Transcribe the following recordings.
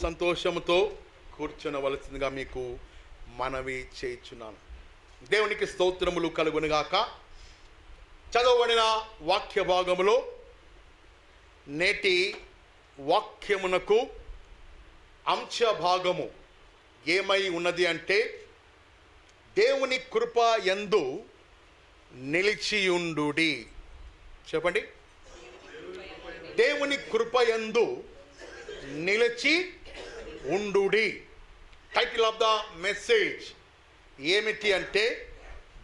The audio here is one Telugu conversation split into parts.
సంతోషంతో కూర్చొనవలసిందిగా మీకు మనవి చేయుచున్నాను. దేవునికి స్తోత్రములు కలుగునుగాక. చదవబడిన వాక్య భాగములో నేటి వాక్యమునకు అంశ భాగము ఏమై ఉన్నది అంటే, దేవుని కృప యందు నిలిచియుండుడి. చెప్పండి, దేవుని కృప యందు నిలిచి ఉండుడి. టైటిల్ ఆఫ్ ద మెసేజ్ ఏమిటి అంటే,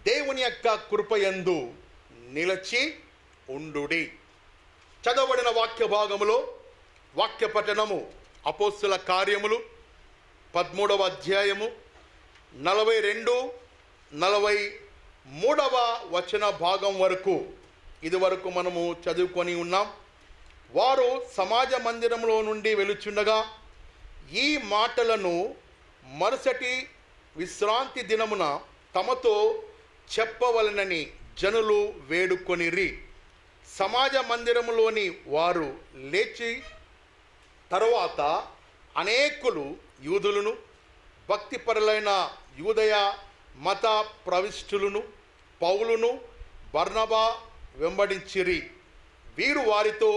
దేవుని యొక్క కృప యందు నిలిచి ఉండుడి. చదవబడిన వాక్య భాగములో వాక్య పఠనము అపోస్తుల కార్యములు 13వ అధ్యాయము 42-43వ వచన భాగం వరకు ఇదివరకు మనము చదువుకొని ఉన్నాం. వారు సమాజ మందిరంలో నుండి వెలుచుండగా ఈ మాటలను మరుసటి విశ్రాంతి దినమున తమతో చెప్పవలనని జనులు వేడుకొనిరి. సమాజ మందిరములోని వారు లేచి తరువాత అనేకులు యూదులను భక్తిపరులైన యూదయ మత ప్రవిష్టులను పౌలును బర్నబా వెంబడించిరి. వీరు వారితో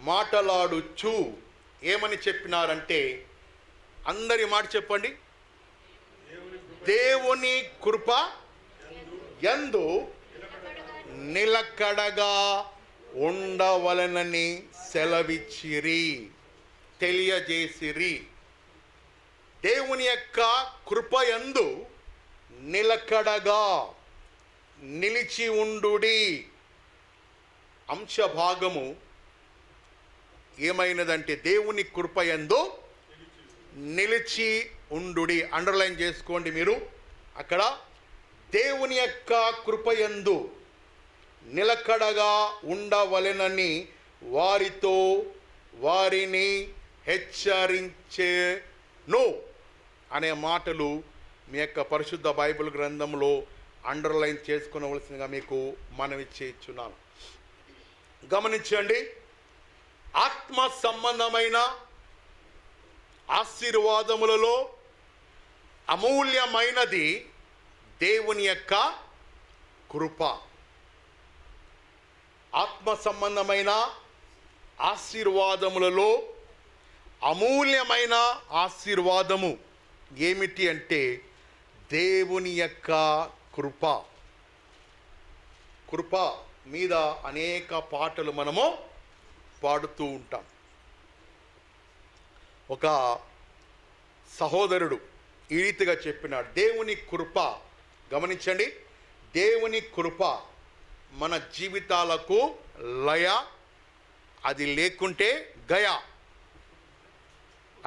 మాటలాడుచు ఏమని చెప్పినారంటే, అందరి మాట చెప్పండి, దేవుని కృప యందు నిలకడగా ఉండవలనని సెలవిచ్చిరి, తెలియజేసిరి. దేవుని యొక్క కృప యందు నిలకడగా నిలిచి ఉండుడి. అంశ భాగము ఏమైనదంటే, దేవుని కృప యందు నిలిచి ఉండుడి. అండర్లైన్ చేసుకోండి మీరు అక్కడ. దేవుని యొక్క కృప యందు నిలకడగా ఉండవలెనని వారిని హెచ్చరించెను అనే మాటలు మీ యొక్క పరిశుద్ధ బైబిల్ గ్రంథంలో అండర్లైన్ చేసుకునవలసిందిగా మీకు మనవి చేస్తున్నాను. గమనించండి, ఆత్మ సంబంధమైన ఆశీర్వాదములలో అమూల్యమైనది దేవుని యొక్క కృప. ఆత్మ సంబంధమైన ఆశీర్వాదములలో అమూల్యమైన ఆశీర్వాదము ఏమిటి అంటే, దేవుని యొక్క కృప. కృప మీద అనేక పాటలు మనము పాడుతూ ఉంటాం. ఒక సహోదరుడు ఈ రీతిగా చెప్పినాడు, దేవుని కృప, గమనించండి, దేవుని కృప మన జీవితాలకు లయ, అది లేకుంటే గయ.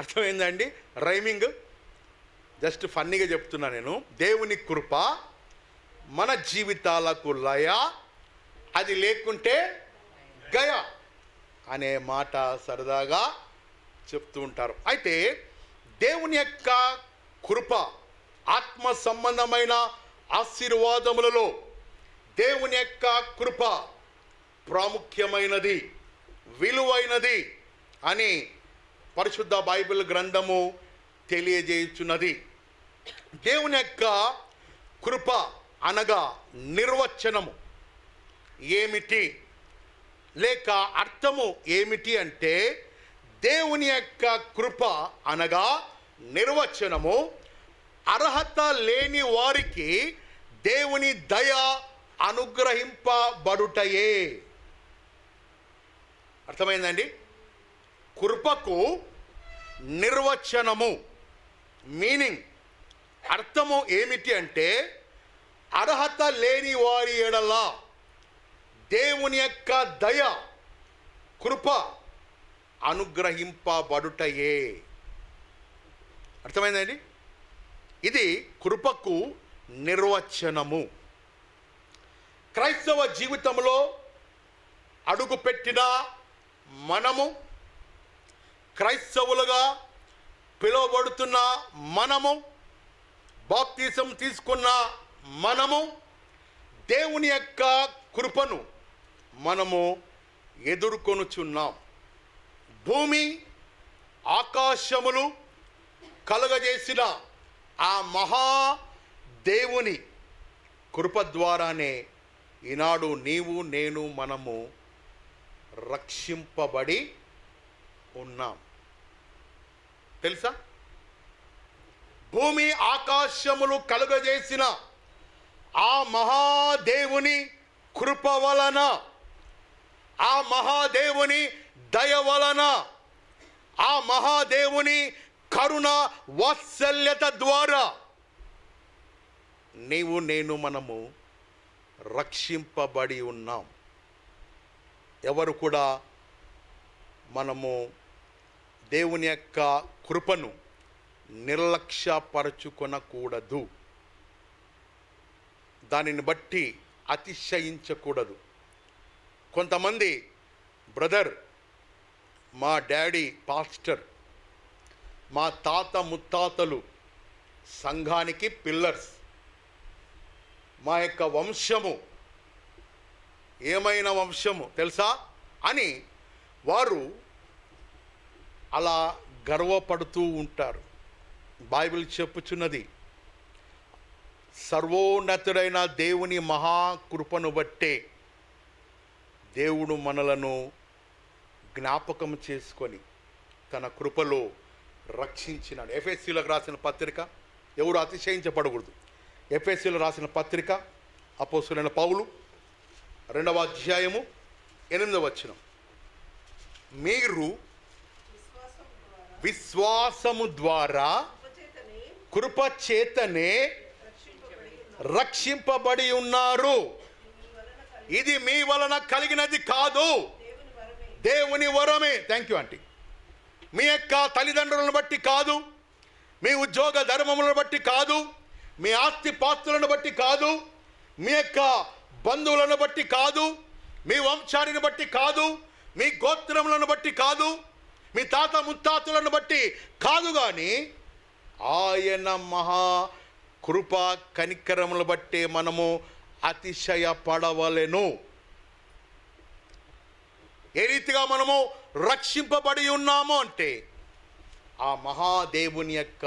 అర్థమైందండి? రైమింగ్ జస్ట్ ఫన్నీగా చెప్తున్నా నేను. దేవుని కృప మన జీవితాలకు లయ, అది లేకుంటే గయ అనే మాట సరదాగా చెప్తూ ఉంటారు. అయితే దేవుని యొక్క కృప ఆత్మ సంబంధమైన ఆశీర్వాదములలో దేవుని యొక్క కృప ప్రాముఖ్యమైనది, విలువైనది అని పరిశుద్ధ బైబిల్ గ్రంథము తెలియజేయుచున్నది. దేవుని యొక్క కృప అనగా నిర్వచనము ఏమిటి, లేక అర్థము ఏమిటి అంటే, దేవుని యొక్క కృప అనగా నిర్వచనము, అర్హత లేని వారికి దేవుని దయ అనుగ్రహింపబడుటయే. అర్థమైందండి? కృపకు నిర్వచనము, మీనింగ్, అర్థము ఏమిటి అంటే, అర్హత లేని వారి ఎడల దేవుని యొక్క దయ, కృప అనుగ్రహింపబడుటయే. అర్థమైందండి? ఇది కృపకు నిర్వచనము. క్రైస్తవ జీవితంలో అడుగుపెట్టిన మనము, క్రైస్తవులుగా పిలువబడుతున్న మనము, బాప్తిసం తీసుకున్న మనము, దేవుని యొక్క కృపను మనము ఎదుర్కొనుచున్నాం. భూమి ఆకాశములు కలుగజేసిన ఆ మహా దేవుని కృప ద్వారానే ఈనాడు నీవు నేను మనము రక్షింపబడి ఉన్నాం. తెలుసా? భూమి ఆకాశములు కలుగజేసిన ఆ మహాదేవుని కృప వలన, ఆ మహాదేవుని దయ వలన, ఆ మహాదేవుని కరుణ వాత్సల్యత ద్వారా నీవు నేను మనము రక్షింపబడి ఉన్నాం. ఎవరు కూడా మనము దేవుని యొక్క కృపను నిర్లక్ష్యపరచుకొనకూడదు. దానిని బట్టి అతిశయించకూడదు. కొంతమంది బ్రదర్, మా డాడీ పాస్టర్, మా తాత ముత్తాతలు సంఘానికి పిల్లర్స్, మా యొక్క వంశము ఏమైనా వంశము తెలుసా అని వారు అలా గర్వపడుతూ ఉంటారు. బైబిల్ చెప్పుచున్నది, సర్వోన్నతుడైన దేవుని మహాకృపను బట్టే దేవుడు మనలను జ్ఞాపకం చేసుకొని తన కృపలో రక్షించినాడు. ఎఫెసీయులకు రాసిన పత్రిక, ఎవరు అతిశయించబడకూడదు. ఎఫెసీయులకు రాసిన పత్రిక అపోస్తలుడైన పౌలు 2వ అధ్యాయము 8వ వచనం, మీరు విశ్వాసము ద్వారా కృపచేతనే రక్షింపబడి ఉన్నారు. ఇది మీ వలన కలిగినది కాదు, దేవుని వరమే. Thank you aunty. మీ యొక్క తల్లిదండ్రులను బట్టి కాదు, మీ ఉద్యోగ ధర్మములను బట్టి కాదు, మీ ఆస్తి పాస్తులను బట్టి కాదు, మీ యొక్క బంధువులను బట్టి కాదు, మీ వంశాన్ని బట్టి కాదు, మీ గోత్రములను బట్టి కాదు, మీ తాత ముత్తాతలను బట్టి కాదు, కానీ ఆయన మహా కృప కనికరములను బట్టే మనము అతిశయపడవలెను. ఏ రీతిగా మనము రక్షింపబడి ఉన్నాము అంటే ఆ మహాదేవుని యొక్క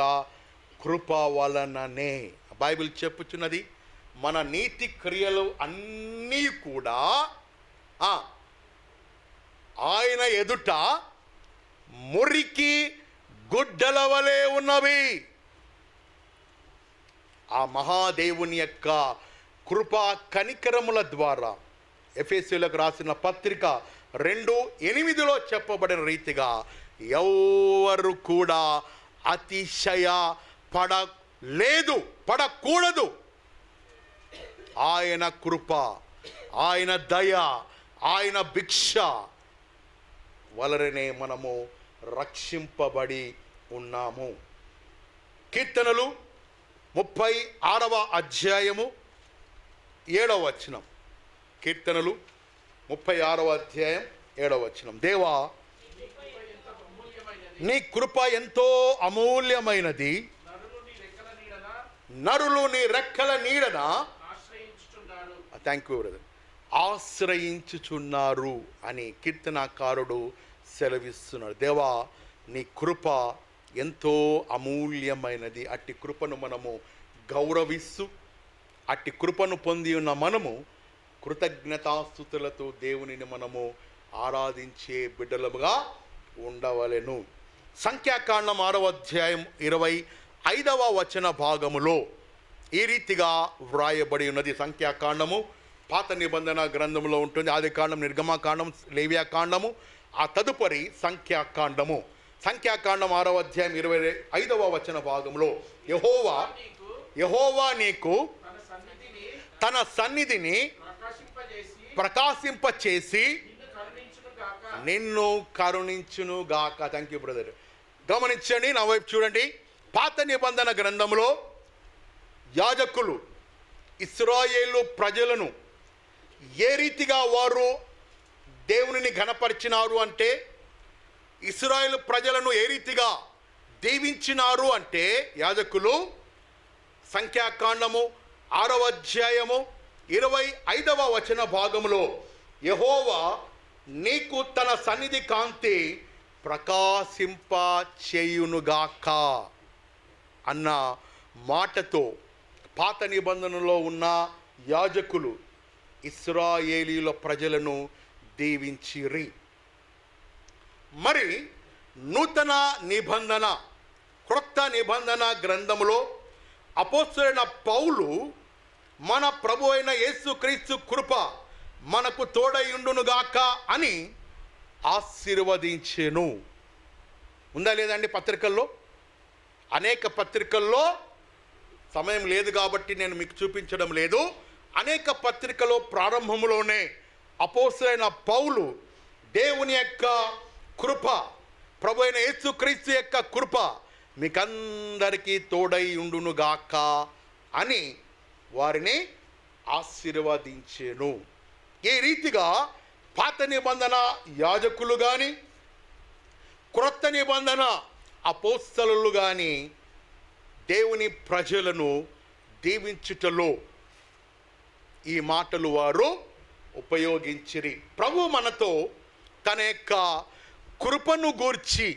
కృప వలననే. బైబిల్ చెప్పుచున్నది, మన నీతి క్రియలు అన్నీ కూడా ఆయన ఎదుట మురికి గుడ్డల వలె ఉన్నవి. ఆ మహాదేవుని యొక్క కృపా కనికరముల ద్వారా ఎఫెసీయులకు రాసిన పత్రిక 2:8 చెప్పబడిన రీతిగా ఎవరు కూడా అతిశయ పడలేదు, పడకూడదు. ఆయన కృప, ఆయన దయ, ఆయన భిక్ష వలననే మనము రక్షింపబడి ఉన్నాము. కీర్తనలు 36వ అధ్యాయము 7వ వచనం. కీర్తనలు 36వ అధ్యాయం 7వ వచనం. దేవా, నీ కృప ఎంతో అమూల్యమైనది, నరులు నీ రెక్కల నీడన థ్యాంక్ యూ బ్రదర్ ఆశ్రయించుచున్నారు అని కీర్తనాకారుడు సెలవిస్తున్నాడు. దేవా, నీ కృప ఎంతో అమూల్యమైనది. అట్టి కృపను మనము గౌరవిస్తూ, అట్టి కృపను పొంది ఉన్న మనము కృతజ్ఞతాస్తుతులతో దేవునిని మనము ఆరాధించే బిడ్డలముగా ఉండవలెను. సంఖ్యాకాండం 6వ అధ్యాయం 25వ వచన భాగములో ఈ రీతిగా వ్రాయబడి ఉన్నది. సంఖ్యాకాండము పాత నిబంధన గ్రంథంలో ఉంటుంది. ఆదికాండం, నిర్గమకాండం, లేవియాకాండము, ఆ తదుపరి సంఖ్యాకాండము. సంఖ్యాకాండం 6వ అధ్యాయం 25వ వచన భాగంలో యెహోవా నీకు తన సన్నిధిని ప్రకాశింపచేసి నిన్ను కరుణించును గాక. Thank you brother. గమనించండి, నా వైపు చూడండి. పాత నిబంధన గ్రంథంలో యాజకులు ఇశ్రాయేలు ప్రజలను ఏ రీతిగా వారు దేవునిని ఘనపరిచినారు అంటే, ఇశ్రాయేలు ప్రజలను ఏ రీతిగా దీవించినారు అంటే, యాజకులు సంఖ్యాకాండము 6వ అధ్యాయము 25వ వచన భాగంలో యెహోవా నీకు తన సన్నిధి కాంతి ప్రకాశింప చేయునుగాక. అన్న మాటతో పాత నిబంధనలో ఉన్న యాజకులు ఇశ్రాయేలీల ప్రజలను దీవించిరి. మరి నూతన నిబంధన, క్రొత్త నిబంధన గ్రంథములో అపోస్తలుడైన పౌలు మన ప్రభు అయిన యేసుక్రీస్తు కృప మనకు తోడయుండునుగాక అని ఆశీర్వదించెను. ఉందా లేదండి? పత్రికల్లో, అనేక పత్రికల్లో, సమయం లేదు కాబట్టి నేను మీకు చూపించడం లేదు, అనేక పత్రికలో ప్రారంభంలోనే అపోస్తలుడైన పౌలు దేవుని యొక్క కృప, ప్రభు అయిన యేసుక్రీస్తు యొక్క కృప మీకందరికీ తోడై ఉండునుగాక అని వారిని ఆశీర్వదించెను. ఈ రీతిగా పాత నిబంధన యాజకులు కానీ, క్రొత్త నిబంధన అపోస్తలులు కానీ దేవుని ప్రజలను దీవించుటలో ఈ మాటలు వారు ఉపయోగించిరి. ప్రభు మనతో తన యొక్క కృపను గూర్చి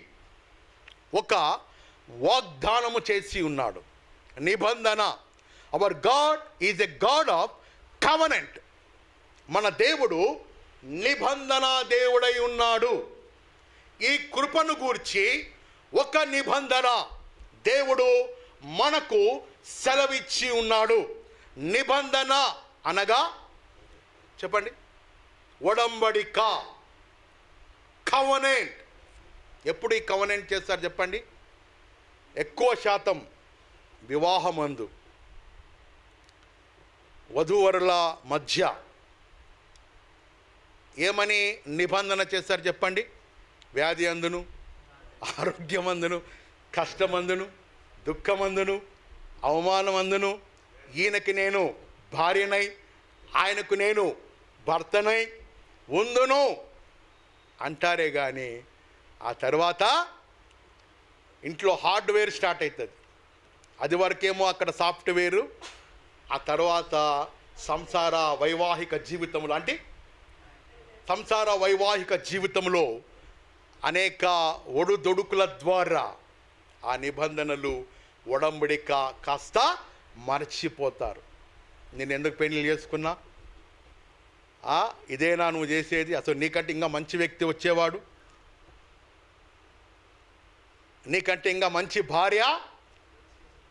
ఒక వాగ్దానము చేసి ఉన్నాడు. నిబంధన. Hour God is a God of covenant. మన దేవుడు నిబంధన దేవుడై ఉన్నాడు. ఈ కృపను గూర్చి ఒక నిబంధన దేవుడు మనకు సెలవిచ్చి ఉన్నాడు. నిబంధన అనగా చెప్పండి, ఒడంబడిక, కవనెంట్. ఎప్పుడు ఈ కవనెంట్ చేస్తారు చెప్పండి? ఎక్కువ శాతం వివాహమందు, వధూవరుల మధ్య ఏమని నిబంధన చేస్తారు చెప్పండి? వ్యాధి అందును, ఆరోగ్యమందును, కష్టమందును, దుఃఖమందును, అవమానమందును ఈయనకి నేను భార్యనై, ఆయనకు నేను భర్తనై ఉందును అంటారే కానీ ఆ తర్వాత ఇంట్లో హార్డ్వేర్ స్టార్ట్ అవుతుంది. అది వరకేమో అక్కడ సాఫ్ట్వేరు, ఆ తర్వాత సంసార వైవాహిక జీవితంలో, అంటే సంసార వైవాహిక జీవితంలో అనేక ఒడుదొడుకుల ద్వారా ఆ నిబంధనలు, ఒడంబడిక కాస్త మర్చిపోతారు. నేను ఎందుకు పెళ్లి చేసుకున్నా? ఇదేనా నువ్వు చేసేది? అసలు నీకంటే ఇంకా మంచి వ్యక్తి వచ్చేవాడు, నీకంటే ఇంకా మంచి భార్య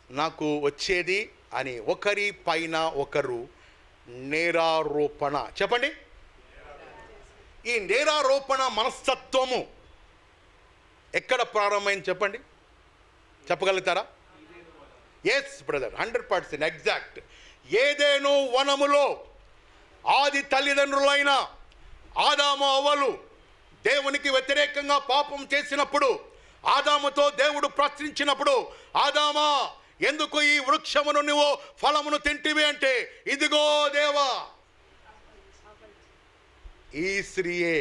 నాకు వచ్చేది అని ఒకరి పైన ఒకరు నేరారోపణ. చెప్పండి, ఈ నేరారోపణ మనస్తత్వము ఎక్కడ ప్రారంభమైంది చెప్పండి? చెప్పగలుగుతారా? Yes brother, 100% exact. ఏదేను వనములో ఆది తల్లిదండ్రులైన ఆదాము అవ్వలు దేవునికి వ్యతిరేకంగా పాపం చేసినప్పుడు, ఆదాముతో దేవుడు ప్రశ్నించినప్పుడు, ఆదామా ఎందుకు ఈ వృక్షమును నువ్వు ఫలమును తింటివి అంటే, ఇదిగో దేవా ఈ స్త్రీయే,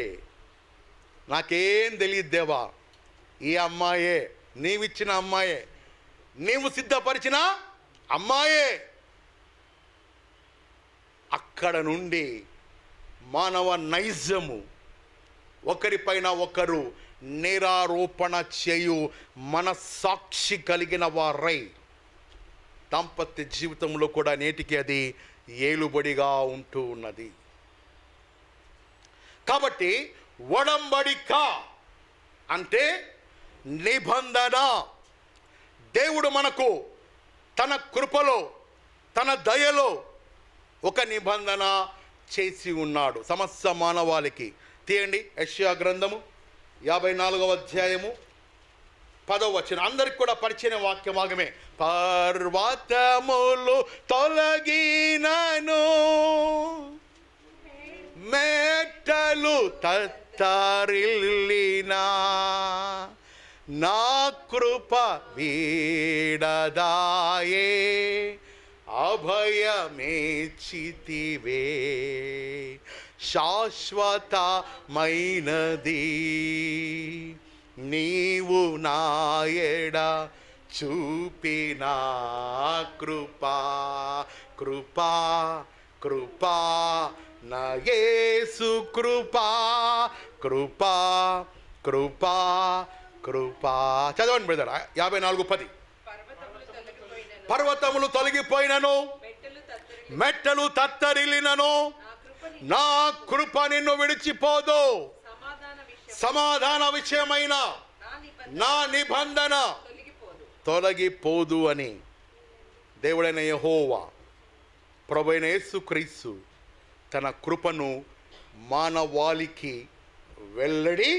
నాకేం తెలియదు దేవా, ఈ అమ్మాయే, నీవిచ్చిన అమ్మాయే, నీవు సిద్ధపరిచిన అమ్మాయే. అక్కడ నుండి మానవ నైజము, ఒకరిపైన ఒకరు నేరారోపణ చేయు మనస్సాక్షి కలిగిన వారై దాంపత్య జీవితంలో కూడా నేటికి అది ఏలుబడిగా ఉంటూ ఉన్నది. కాబట్టి ఒడంబడిక అంటే నిబంధన. దేవుడు మనకు తన కృపలో, తన దయలో ఒక నిబంధన చేసి ఉన్నాడు సమస్త మానవాళికి. తీయండి యెషయా గ్రంథము 54వ అధ్యాయము 10వ వచనం. అందరికి కూడా పరిచయ వాక్య భాగమే. పర్వతములు తొలగినను, మెట్టలు తత్తరిల్లినా, నా కృప వీడదాయే, అభయమేచితివే, శాశ్వతమైనది నీవు నాయడ చూపిన కృపా, కృపా, కృపా, నా యేసు కృపా, కృపా, కృపా, కృపా. చదవండి బ్రదర్, 54:10. పర్వతములు తొలగిపోయినను, మెట్టలు తత్తరిల్లినను, నా కృప నిన్ను విడిచిపోదు. సమాధాన విషయమైన నా నిబంధన తొలగిపోదు అని దేవుడైన యెహోవా ప్రభువైన యేసుక్రీస్తు తన కృపను మానవాళికి వెల్లడి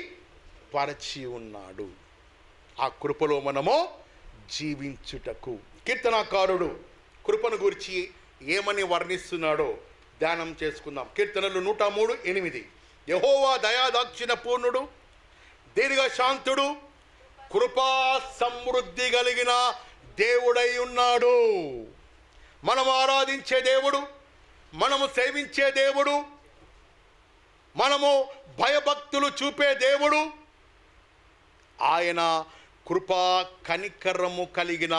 పరచి ఉన్నాడు. ఆ కృపలో మనము జీవించుటకు కీర్తనాకారుడు కృపను గురించి ఏమని వర్ణిస్తున్నాడో ధ్యానం చేసుకుందాం. కీర్తనలు 103:8. యెహోవా దయాదాక్షిణ పూర్ణుడు, దీర్ఘశాంతుడు, కృపా సమృద్ధి కలిగిన దేవుడై ఉన్నాడు. మనము ఆరాధించే దేవుడు, మనము సేవించే దేవుడు, మనము భయభక్తులు చూపే దేవుడు, ఆయన కృపా కనికరము కలిగిన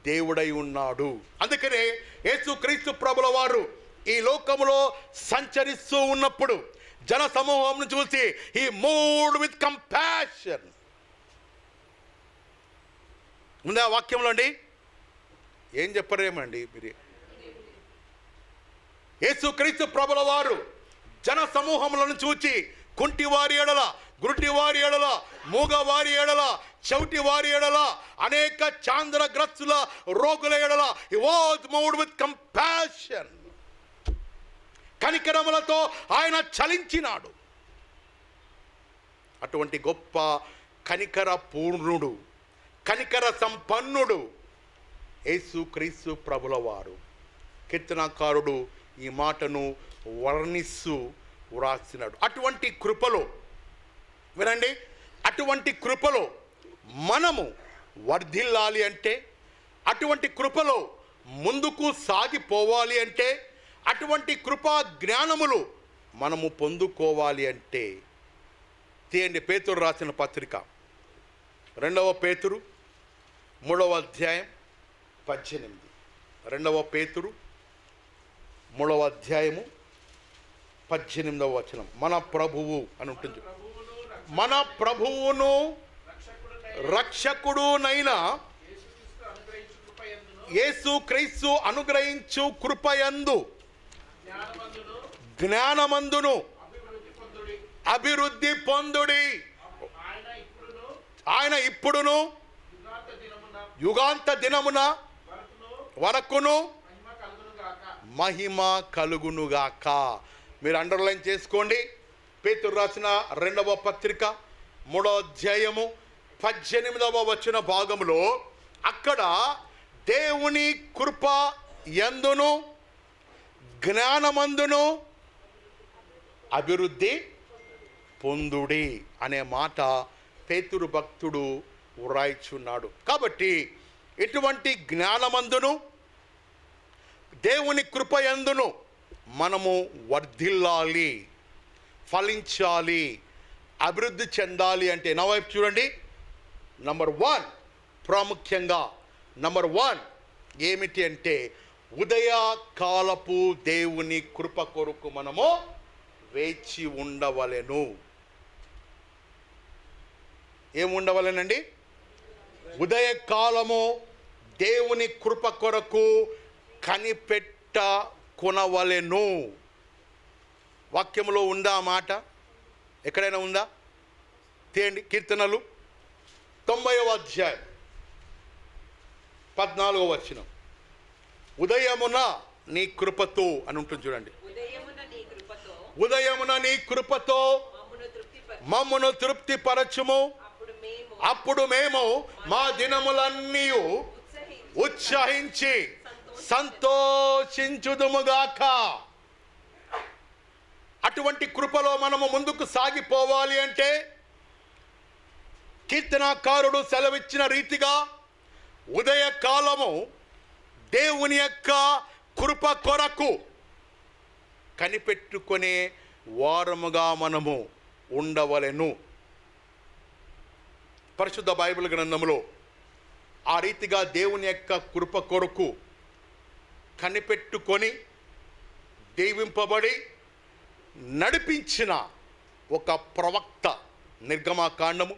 దేవుడై ఉన్నాడు. అందుకనే యేసుక్రీస్తు ప్రభుల వారు ఈ లోకములో సంచరిస్తూ ఉన్నప్పుడు జన సమూహంను చూసి హి మూవ్డ్ విత్ కంపాషన్. ముందే ఆ వాక్యంలో అండి ఏం చెప్పరేమండి మీరు? యేసుక్రీస్తు ప్రభుల వారు జన సమూహములను చూచి కుంటివారి ఎడల, గురుటివారి ఎడల, మూగవారి ఎడల, చెవిటివారి ఎడల, అనేక చాంద్రగ్రస్తుల రోగుల ఎడల he was moved with compassion. కనికరములతో ఆయన చలించినాడు. అటువంటి గొప్ప కనికర పూర్ణుడు, కనికర సంపన్నుడు యేసుక్రీస్తు ప్రభుల వారు. కీర్తనాకారుడు ఈ మాటను వర్ణిస్తూ వ్రాసినాడు. అటువంటి కృపలో వినండి, అటువంటి కృపలో మనము వర్ధిల్లాలి అంటే, అటువంటి కృపలో ముందుకు సాగిపోవాలి అంటే, అటువంటి కృపా జ్ఞానములు మనము పొందుకోవాలి అంటే తీయండి పేతురు రాసిన పత్రిక 2వ పేతురు 3వ అధ్యాయం 18. 2వ పేతురు 3వ అధ్యాయము 18వ వచనం. మన ప్రభువు అని ఉంటుంది. మన ప్రభువును రక్షకుడునైన యేసుక్రీస్తు అనుగ్రహించు కృపయందు జ్ఞానమందును అభివృద్ధి పొందుడి. ఆయన ఇప్పుడును యుగాంత దినమున వరకును మహిమ కలుగునుగాక. మీరు అండర్లైన్ చేసుకోండి. పేతురు రాసిన 2వ పత్రిక 3వ అధ్యాయము 18వ వచన భాగంలో అక్కడ దేవుని కృప యందును జ్ఞానమందును అభివృద్ధి పొందుడి అనే మాట పేతురు భక్తుడు వ్రాయిచున్నాడు. కాబట్టి ఇటువంటి జ్ఞానమందును దేవుని కృపయందును మనము వర్ధిల్లాలి, ఫలించాలి, అభివృద్ధి చెందాలి అంటే నా వైపు చూడండి. నంబర్ 1 ప్రాముఖ్యంగా నంబర్ 1 ఏమిటి అంటే ఉదయకాలపు దేవుని కృప కొరకు మనము వేచి ఉండవలెను. ఏముండవలెనండి? ఉదయకాలము దేవుని కృప కొరకు కనిపెట్ట కొనవలెను. వాక్యంలో ఉందా ఆ మాట? ఎక్కడైనా ఉందా? తీయండి కీర్తనలు 90వ అధ్యాయం 14వ వచనం. ఉదయమున నీ కృపతో అని ఉంటుంది చూడండి. ఉదయమున నీ కృపతో మమ్మును తృప్తిపరచుము, అప్పుడు మేము మా దినములన్నీ ఉత్సహించి సంతోషించుదుముగాక. అటువంటి కృపలో మనము ముందుకు సాగిపోవాలి అంటే కీర్తనాకారుడు సెలవిచ్చిన రీతిగా ఉదయకాలము దేవుని యొక్క కృప కొరకు కనిపెట్టుకునే వారముగా మనము ఉండవలెను. పరిశుద్ధ బైబిల్ గ్రంథంలో ఆ రీతిగా దేవుని యొక్క కృప కొరకు కనిపెట్టుకొని దీవింపబడి నడిపించిన ఒక ప్రవక్త నిర్గమాకాండము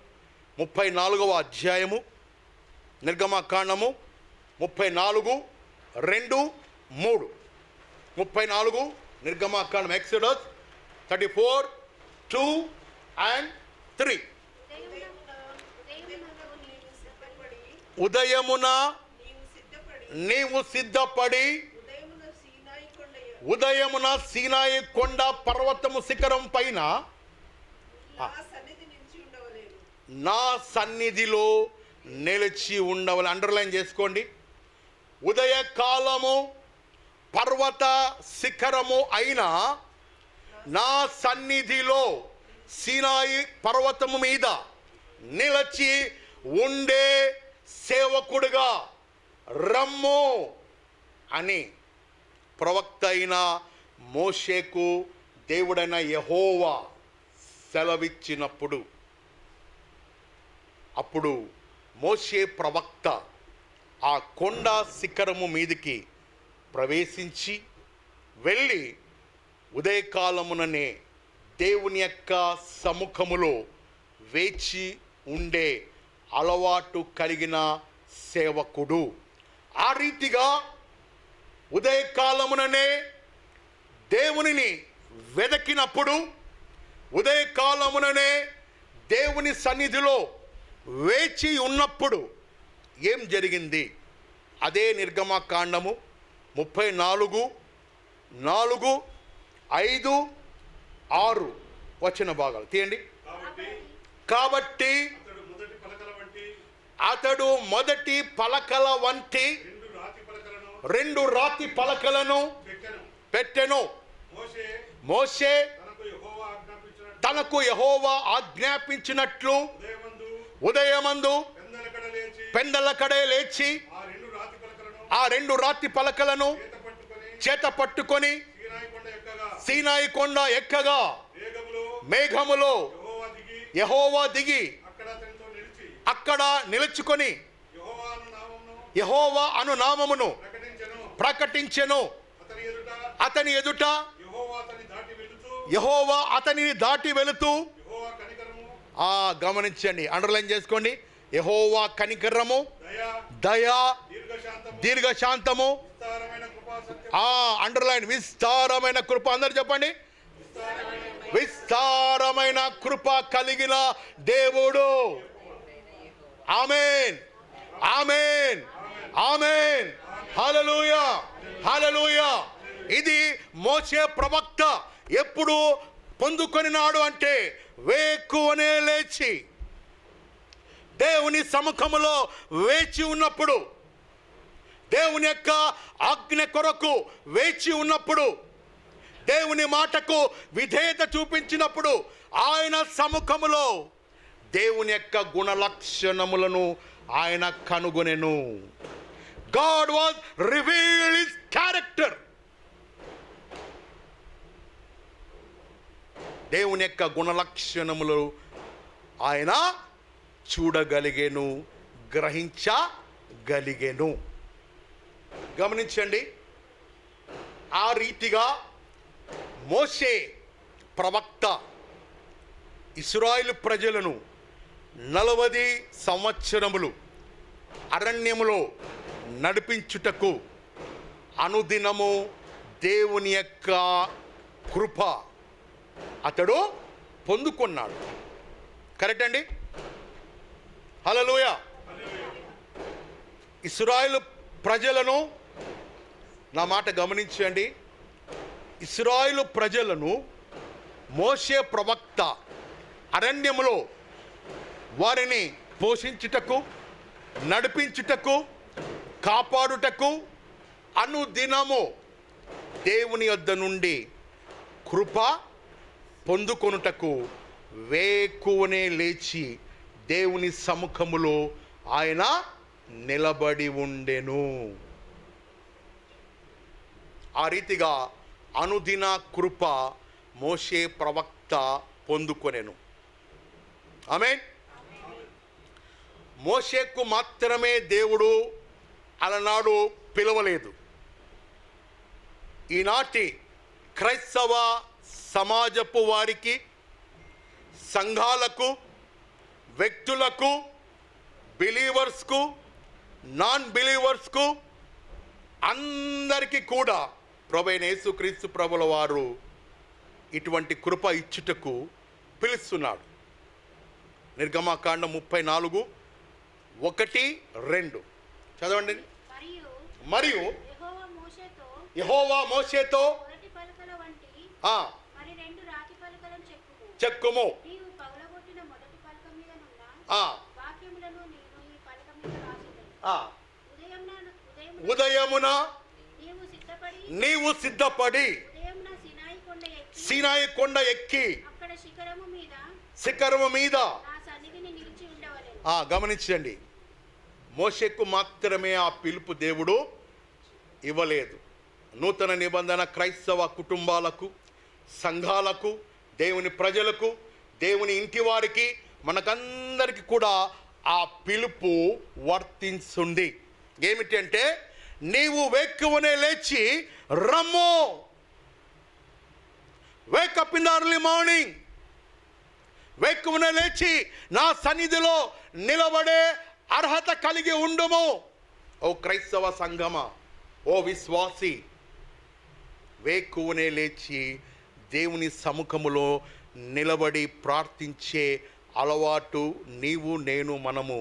34వ అధ్యాయము, నిర్గమాకాండము 34:2-3. 34 నిర్గమాకాండం, ఎక్సోడస్ 34:2-3. ఉదయమున నీవు సిద్ధపడి ఉదయమున సీనాయి కొండ పర్వతము శిఖరం పైన నా సన్నిధిలో నిలిచి ఉండవాలి. అండర్లైన్ చేసుకోండి. ఉదయకాలము పర్వత శిఖరము అయిన నా సన్నిధిలో సీనాయి పర్వతము మీద నిలిచి ఉండే సేవకుడుగా రమ్ము అని ప్రవక్త అయిన మోషేకు దేవుడైన యెహోవా సెలవిచ్చినప్పుడు, అప్పుడు మోషే ప్రవక్త ఆ కొండ శిఖరము మీదికి ప్రవేశించి వెళ్ళి ఉదయకాలముననే దేవుని యొక్క సముఖములో వేచి ఉండే అలవాటు కలిగిన సేవకుడు. ఆ రీతిగా ఉదయకాలముననే దేవునిని వెదకినప్పుడు, ఉదయకాలముననే దేవుని సన్నిధిలో వేచి ఉన్నప్పుడు ఏం జరిగింది? అదే నిర్గమకాండము 34:4, 5, 6 వచన భాగాలు తీయండి. కాబట్టి అతడు మొదటి పలకల వంటి 2 రాతి పలకలను పెట్టెను. మోషే తనకు యెహోవా ఆజ్ఞాపించినట్లు ఉదయమందు పెందలకడే లేచి ఆ 2 రాతి పలకలను చేత పట్టుకొని సీనాయి కొండ ఎక్కగా మేఘములో యెహోవా దిగి అక్కడ నిలుచుకొని యెహోవా అను నామమును ప్రకటించెను. అతని ఎదుట యెహోవా అతనిని దాటి వెళుతూ, గమనించండి, అండర్లైన్ చేసుకోండి. యెహోవా కనికరము, దయా, దీర్ఘశాంతము, అండర్లైన్, విస్తారమైన కృప. అందరు చెప్పండి, విస్తారమైన కృప కలిగిన దేవుడు. ఆమేన్, ఆమేన్, ఆమేన్. హల్లెలూయా, హల్లెలూయా. ఇది మోషే ప్రవక్త ఎప్పుడు పొందుకొనినాడు అంటే, వేకువనే లేచి దేవుని సముఖములో వేచి ఉన్నప్పుడు, దేవుని యొక్క ఆజ్ఞ కొరకు వేచి ఉన్నప్పుడు, దేవుని మాటకు విధేయత చూపించినప్పుడు, ఆయన సముఖములో దేవుని యొక్క గుణలక్షణములను ఆయన కనుగొనెను. God was revealed his character. దేవుని యొక్క గుణలక్షణములు ఆయన చూడగలిగేను, గ్రహించగలిగేను. గమనించండి, ఆ రీతిగా మోషే ప్రవక్త ఇశ్రాయేలు ప్రజలను 40 సంవత్సరములు అరణ్యములో నడిపించుటకు అనుదినము దేవుని యొక్క కృప అతడు పొందుకున్నాడు. కరెక్ట్ అండి? హల్లెలూయా. ఇశ్రాయేలు ప్రజలను, నా మాట గమనించండి, ఇశ్రాయేలు ప్రజలను మోషే ప్రవక్త అరణ్యములో వారిని పోషించుటకు, నడిపించుటకు, కాపాడుటకు అనుదినము దేవుని యొద్ద నుండి కృప పొందుకొనుటకు వేకువనే లేచి దేవుని సముఖములో ఆయన నిలబడి ఉండెను. ఆ రీతిగా అనుదిన కృప మోషే ప్రవక్త పొందుకొనెను. ఆమేన్. మోషేకు మాత్రమే దేవుడు అలనాడు పిలవలేదు. ఈనాటి క్రైస్తవ సమాజపు వారికి, సంఘాలకు, వ్యక్తులకు, బిలీవర్స్కు నాన్ బిలీవర్స్కు అందరికీ కూడా ప్రభువైన యేసుక్రీస్తు ప్రభుల వారు ఇటువంటి కృప ఇచ్చుటకు పిలుస్తున్నాడు. నిర్గమకాండం 34:1-2 చదవండి. మరియు యెహోవా మోషేతో చెక్కుము, ఉదయమున నీవు సిద్ధపడి సీనాయి కొండ ఎక్కి శిఖరము మీద గమనించండి. మోషేకు మాత్రమే ఆ పిలుపు దేవుడు ఇవ్వలేదు. నూతన నిబంధన క్రైస్తవ కుటుంబాలకు, సంఘాలకు, దేవుని ప్రజలకు, దేవుని ఇంటి వారికి, మనకందరికి కూడా ఆ పిలుపు వర్తించుంది. ఏమిటంటే, నీవు వేకువనే లేచి రమ్ము. Wake up in the early morning. వేకువనే లేచి నా సన్నిధిలో నిలబడే అర్హత కలిగి ఉండుము. ఓ క్రైస్తవ సంఘమా, ఓ విశ్వాసి, వేకువనే లేచి దేవుని సముఖములో నిలబడి ప్రార్థించే అలవాటు నీవు, నేను, మనము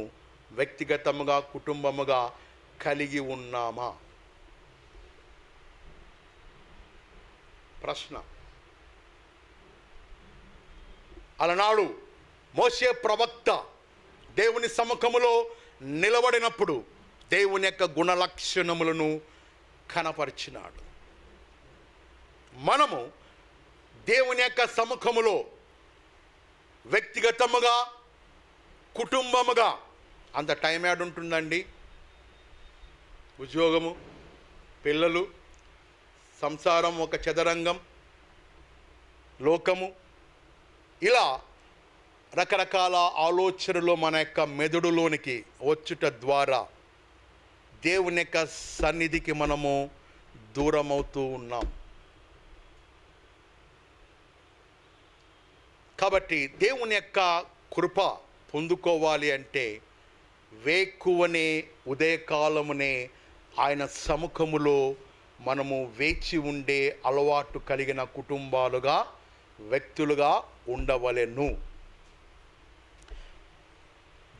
వ్యక్తిగతముగా, కుటుంబముగా కలిగి ఉన్నామా? ప్రశ్న. అలనాడు మోషే ప్రవక్త దేవుని సముఖములో నిలబడినప్పుడు దేవుని యొక్క గుణలక్షణములను కనపరిచినాడు. మనము దేవుని యొక్క సముఖములో వ్యక్తిగతముగా, కుటుంబముగా, అంత టైం యాడ్ ఉంటుందండి. ఉద్యోగము, పిల్లలు, సంసారం ఒక చదరంగం, లోకము, ఇలా రకరకాల ఆలోచనలు మన యొక్క మెదడులోనికి వచ్చుట ద్వారా దేవుని యొక్క సన్నిధికి మనము దూరమవుతూ ఉన్నాం. కాబట్టి దేవుని యొక్క కృప పొందుకోవాలి అంటే వేకువనే, ఉదయకాలమునే ఆయన సముఖములో మనము వేచి ఉండే అలవాటు కలిగిన కుటుంబాలుగా, వ్యక్తులుగా ఉండవలెను.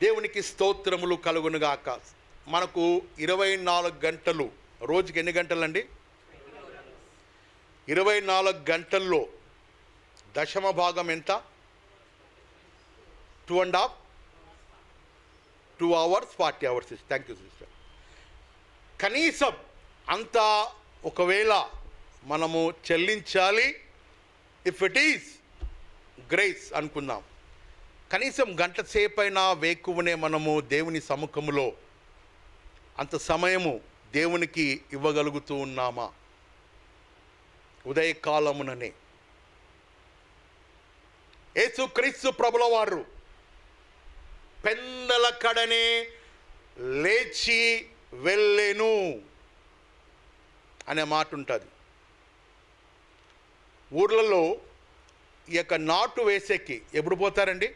దేవునికి స్తోత్రములు కలుగునుగాక. మనకు 24 గంటలు, రోజుకి ఎన్ని గంటలండి? 24 గంటల్లో దశమ భాగం ఎంత? 2 hours 40 hours. Thank you sister. కనీసం అంత ఒకవేళ మనము చెల్లించాలి, ఇఫ్ ఇట్ ఈస్ గ్రేస్ అనుకుందాం. కనీసం గంట సేపైనా వేకువనే మనము దేవుని సముఖములో అంత సమయము దేవునికి ఇవ్వగలుగుతూ ఉన్నామా? ఉదయకాలముననే యేసుక్రీస్తు ప్రభుల వారు పెందల కడనే లేచి వెళ్ళెను అనే మాట ఉంటుంది. ఊర్లలో ఈ యొక్క నాటు వేసేకి ఎప్పుడు పోతారండి?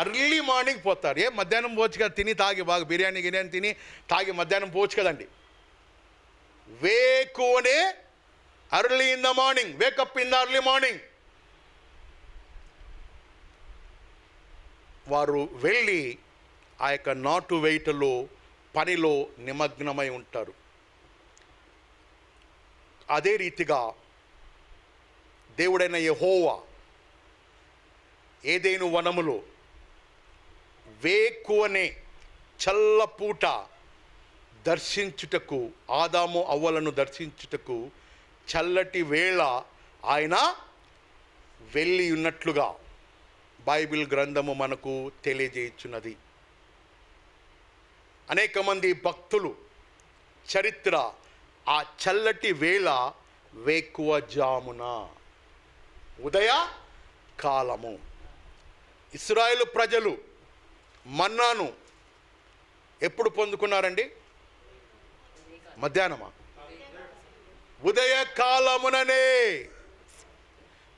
అర్లీ మార్నింగ్ పోతారు. మధ్యాహ్నం పోవచ్చు కదా, తిని తాగి, బాగా బిర్యానీ తిని తాగి మధ్యాహ్నం పోవచ్చు కదండి. వేకువనే, early in the morning, wake up in the early morning వారు వెళ్ళి ఆ యొక్క నాటు వేయటలో, పనిలో నిమగ్నమై ఉంటారు. అదే రీతిగా దేవుడైన యెహోవా ఏదైనా వనములో వేకువనే చల్లపూట దర్శించుటకు, ఆదాము అవ్వలను దర్శించుటకు చల్లటి వేళ ఆయన వెళ్ళి ఉన్నట్లుగా బైబిల్ గ్రంథము మనకు తెలియజేయుచున్నది. అనేక మంది భక్తులు చరిత్ర ఆ చల్లటి వేళ వేకువ జామున, ఉదయ కాలము. ఇశ్రాయేలు ప్రజలు మన్నాను ఎప్పుడు పొందుకున్నారండి? మధ్యాహ్నమా? ఉదయ కాలముననే,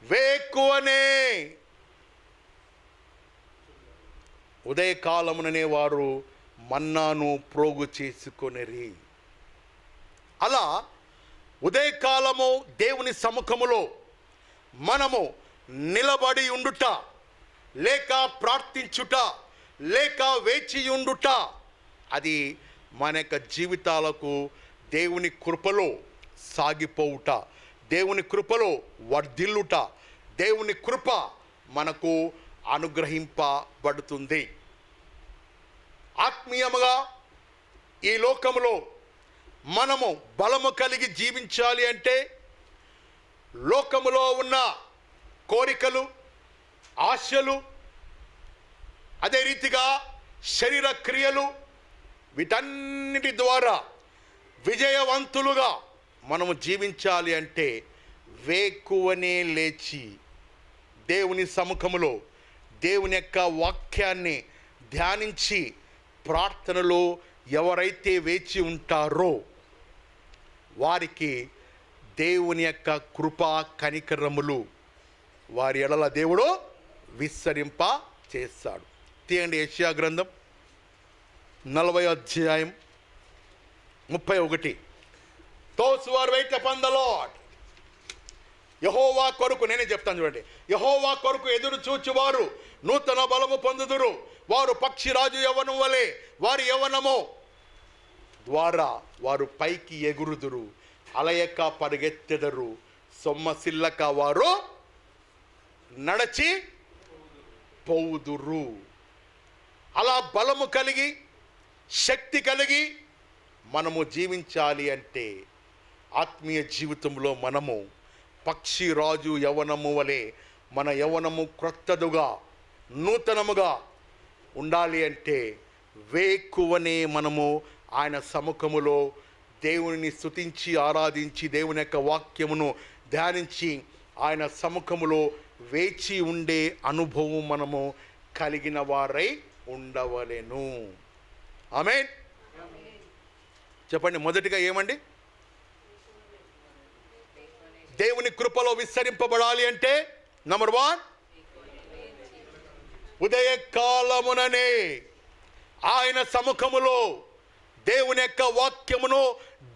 వేకువనే. ఉదయకాలముననే వారు మన్నాను ప్రోగు చేసుకొనిరి. అలా ఉదయకాలము దేవుని సముఖములో మనము నిలబడి ఉండుట, లేక ప్రార్థించుట, లేక వేచి ఉండుట, అది మన యొక్క జీవితాలకు దేవుని కృపలో సాగిపోవుట, దేవుని కృపలో వర్ధిల్లుట, దేవుని కృప మనకు అనుగ్రహింపబడుతుంది. ఆత్మీయముగా ఈ లోకములో మనము బలము కలిగి జీవించాలి అంటే లోకములో ఉన్న కోరికలు, ఆశలు, అదే రీతిగా శరీర క్రియలు, వీటన్నిటి ద్వారా విజయవంతులుగా మనము జీవించాలి అంటే వేకువనే లేచి దేవుని సముఖములో దేవుని యొక్క వాక్యాన్ని ధ్యానించి ప్రార్థనలో ఎవరైతే వేచి ఉంటారో వారికి దేవుని యొక్క కృపా కనికరములు వారి ఎడల దేవుడు విస్తరింప చేస్తాడు. తీయండి యెషయా గ్రంథం 40 Those who are wait upon the Lord, యెహోవా కొరకు, నేనే చెప్తాను చూడండి, యెహోవా కొరకు ఎదురు చూచువారు నూతన బలము పొందుదురు. వారు పక్షిరాజు యవ్వనం వలె వారి యవ్వనము ద్వారా వారు పైకి ఎగురుదురు. అలయక పరిగెత్తెదరు, సొమ్మసిల్లక వారు నడచి పోవుదురు. అలా బలము కలిగి శక్తి కలిగి మనము జీవించాలి అంటే ఆత్మీయ జీవితంలో మనము పక్షిరాజు యవ్వనము వలె మన యవ్వనము క్రొత్తదుగా నూతనముగా ఉండాలి అంటే వేకువనే మనము ఆయన సముఖములో దేవుని స్తుతించి ఆరాధించి దేవుని యొక్క వాక్యమును ధ్యానించి ఆయన సముఖములో వేచి ఉండే అనుభవం మనము కలిగిన వారై ఉండవలెను. ఆమేన్. చెప్పండి, మొదటిగా ఏమండి? దేవుని కృపలో విస్తరింపబడాలి అంటే నంబర్ 1, ఉదయకాలముననే ఆయన సముఖములో దేవుని యొక్క వాక్యమును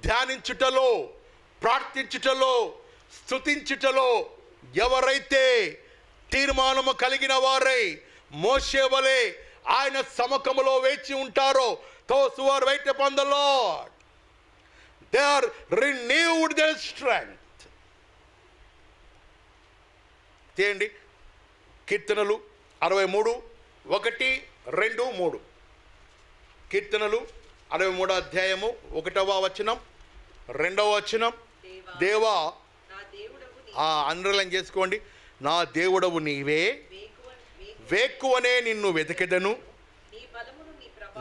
ధ్యానించుటలో, ప్రార్థించుటలో, స్తుతించుటలో ఎవరైతే తీర్మానము కలిగిన వారై మోషే వలె ఆయన సముఖములో వేచి ఉంటారో, those who are wait upon the Lord, they are renewed their strength. చేయండి, కీర్తనలు 63, 1, 2, 3. కీర్తనలు 63వ అధ్యాయము 1వ వచనం, 2వ వచనం. దేవా, అండర్లైన్ చేసుకోండి. నా దేవుడవు నీవే, వేకువనే నిన్ను వెతికెదను,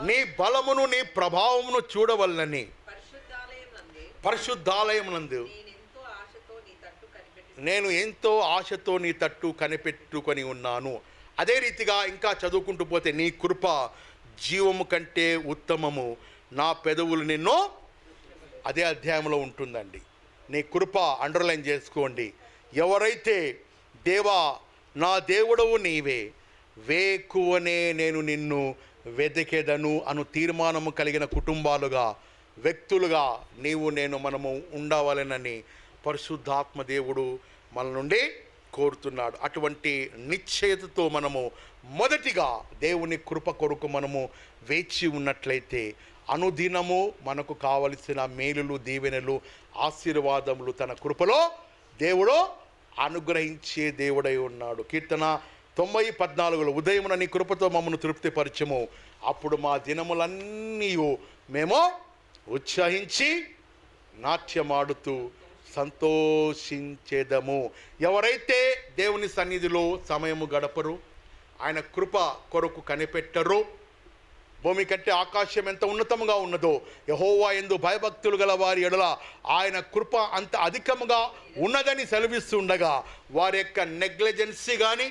నీ బలమును నీ ప్రభావమును చూడవలనని పరిశుద్ధాలయమునందు నేను ఎంతో ఆశతో నీ తట్టు కనిపెట్టుకొని ఉన్నాను. అదే రీతిగా ఇంకా చదువుకుంటూ పోతే, నీ కృప జీవము కంటే ఉత్తమము, నా పెదవులు నిన్ను, అదే అధ్యాయంలో ఉంటుందండి. నీ కృప అండర్లైన్ చేసుకోండి. ఎవరైతే దేవా నా దేవుడవు నీవే, వేకువనే నేను నిన్ను వెతికెదను అను తీర్మానము కలిగిన కుటుంబాలుగా, వ్యక్తులుగా నీవు నేను మనము ఉండవాలనని పరిశుద్ధాత్మ దేవుడు మన నుండి కోరుతున్నాడు. అటువంటి నిశ్చయతతో మనము మొదటిగా దేవుని కృప కొరకు మనము వేచి ఉన్నట్లయితే అనుదినము మనకు కావలసిన మేలులు, దీవెనలు, ఆశీర్వాదములు తన కృపలో దేవుడు అనుగ్రహించే దేవుడై ఉన్నాడు. కీర్తన 90:14 ఉదయమున నీ కృపతో మమ్మను తృప్తిపరచము, అప్పుడు మా దినములన్నీ మేము ఉత్సహించి నాట్యమాడుతూ సంతోషించేదము. ఎవరైతే దేవుని సన్నిధిలో సమయము గడపరు, ఆయన కృప కొరకు కనిపెట్టరు, భూమి కంటే ఆకాశం ఎంత ఉన్నతముగా ఉన్నదో యెహోవా యందు భయభక్తులు గల వారి ఎడల ఆయన కృప అంత అధికముగా ఉన్నదని సెలవిస్తుండగా, వారి యొక్క నెగ్లిజెన్సీ కానీ,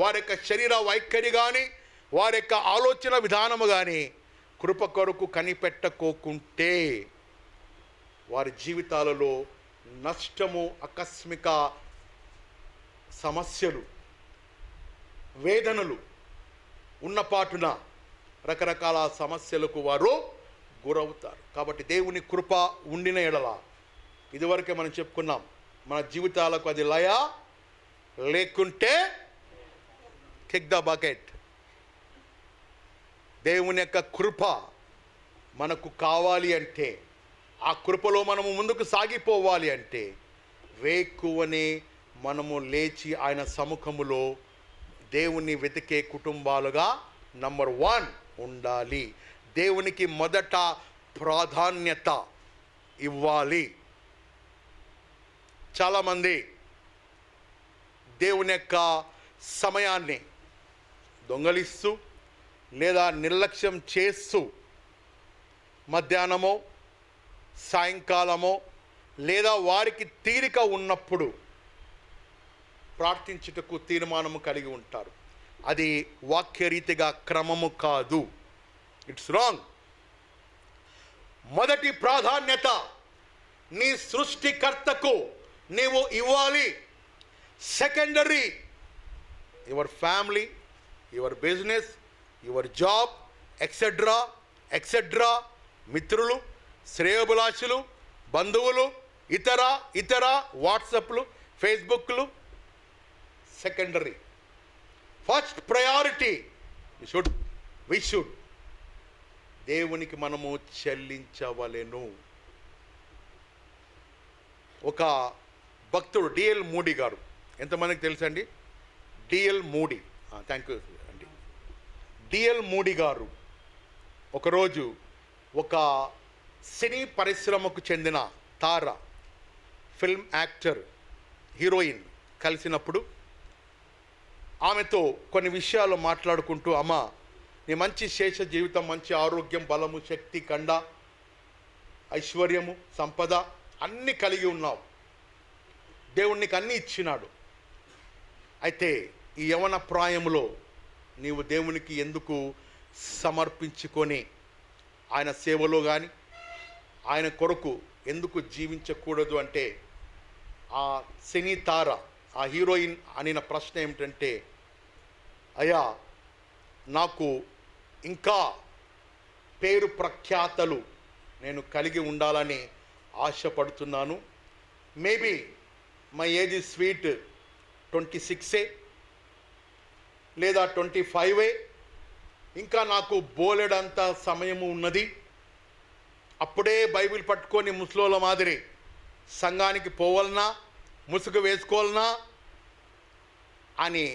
వారి యొక్క శరీర వైఖరి కానీ, వారి యొక్క ఆలోచన విధానము కానీ కృప కొరకు కనిపెట్టకోకుంటే వారి జీవితాలలో నష్టము, ఆకస్మిక సమస్యలు, వేదనలు ఉన్నపాటున రకరకాల సమస్యలకు వారు గురవుతారు. కాబట్టి దేవుని కృప ఉండిన ఎడల, ఇదివరకే మనం చెప్పుకున్నాం, మన జీవితాలకు అది లయ లేకుంటే కిక్ ద బకెట్. దేవుని యొక్క కృప మనకు కావాలి అంటే, ఆ కృపలో మనము ముందుకు సాగిపోవాలి అంటే, వేకువనే మనము లేచి ఆయన సముఖములో దేవుని వెతికే కుటుంబాలుగా నంబర్ 1 ఉండాలి. దేవునికి మొదట ప్రాధాన్యత ఇవ్వాలి. చాలామంది దేవుని యొక్క సమయాన్ని దొంగలిస్తూ లేదా నిర్లక్ష్యం చేస్తూ మధ్యాహ్నమో సాయంకాలమో లేదా వారికి తీరిక ఉన్నప్పుడు ప్రార్థించుటకు తీర్మానము కలిగి ఉంటారు. అది వాక్యరీతిగా క్రమము కాదు. It's wrong. మొదటి ప్రాధాన్యత నీ సృష్టికర్తకు నీవు ఇవ్వాలి. Secondary your family, your business, your job, etcetera etcetera, మిత్రులు, శ్రేయోభిలాషులు, బంధువులు, ఇతర వాట్సాప్లు, ఫేస్బుక్లు secondary. First priority we should దేవునికి మనము చెల్లించవలెను. ఒక భక్తుడు డిఎల్ మూడీ గారు, ఎంతమందికి తెలుసండి? డిఎల్ మూడీ, థ్యాంక్ యూ అండి. డిఎల్ మూడీ గారు ఒకరోజు ఒక సినీ పరిశ్రమకు చెందిన తార, ఫిల్మ్ యాక్టర్, హీరోయిన్ కలిసినప్పుడు ఆమెతో కొన్ని విషయాలు మాట్లాడుకుంటూ, అమ్మ నీ మంచి శేష జీవితం, మంచి ఆరోగ్యం, బలము, శక్తి, కండ, ఐశ్వర్యము, సంపద అన్నీ కలిగి ఉన్నావు, దేవుడు నీకు అన్నీ ఇచ్చినాడు. అయితే ఈ యవన ప్రాయములో నీవు దేవునికి ఎందుకు సమర్పించుకొని ఆయన సేవలో కానీ ఆయన కొరకు ఎందుకు జీవించకూడదు అంటే, ఆ సినీ తార, ఆ హీరోయిన్ అనిన ప్రశ్న ఏమిటంటే, అయ్యా నాకు ఇంకా పేరు ప్రఖ్యాతలు నేను కలిగి ఉండాలని ఆశపడుతున్నాను. Maybe my age is sweet 26 లేదా 25, ఇంకా నాకు బోలెడంత సమయము ఉన్నది. అప్పుడే బైబిల్ పట్టుకొని ముసలోళ్ళ మాదిరి సంఘానికి పోవాలనా, ముసుగు వేసుకోవాలనా అని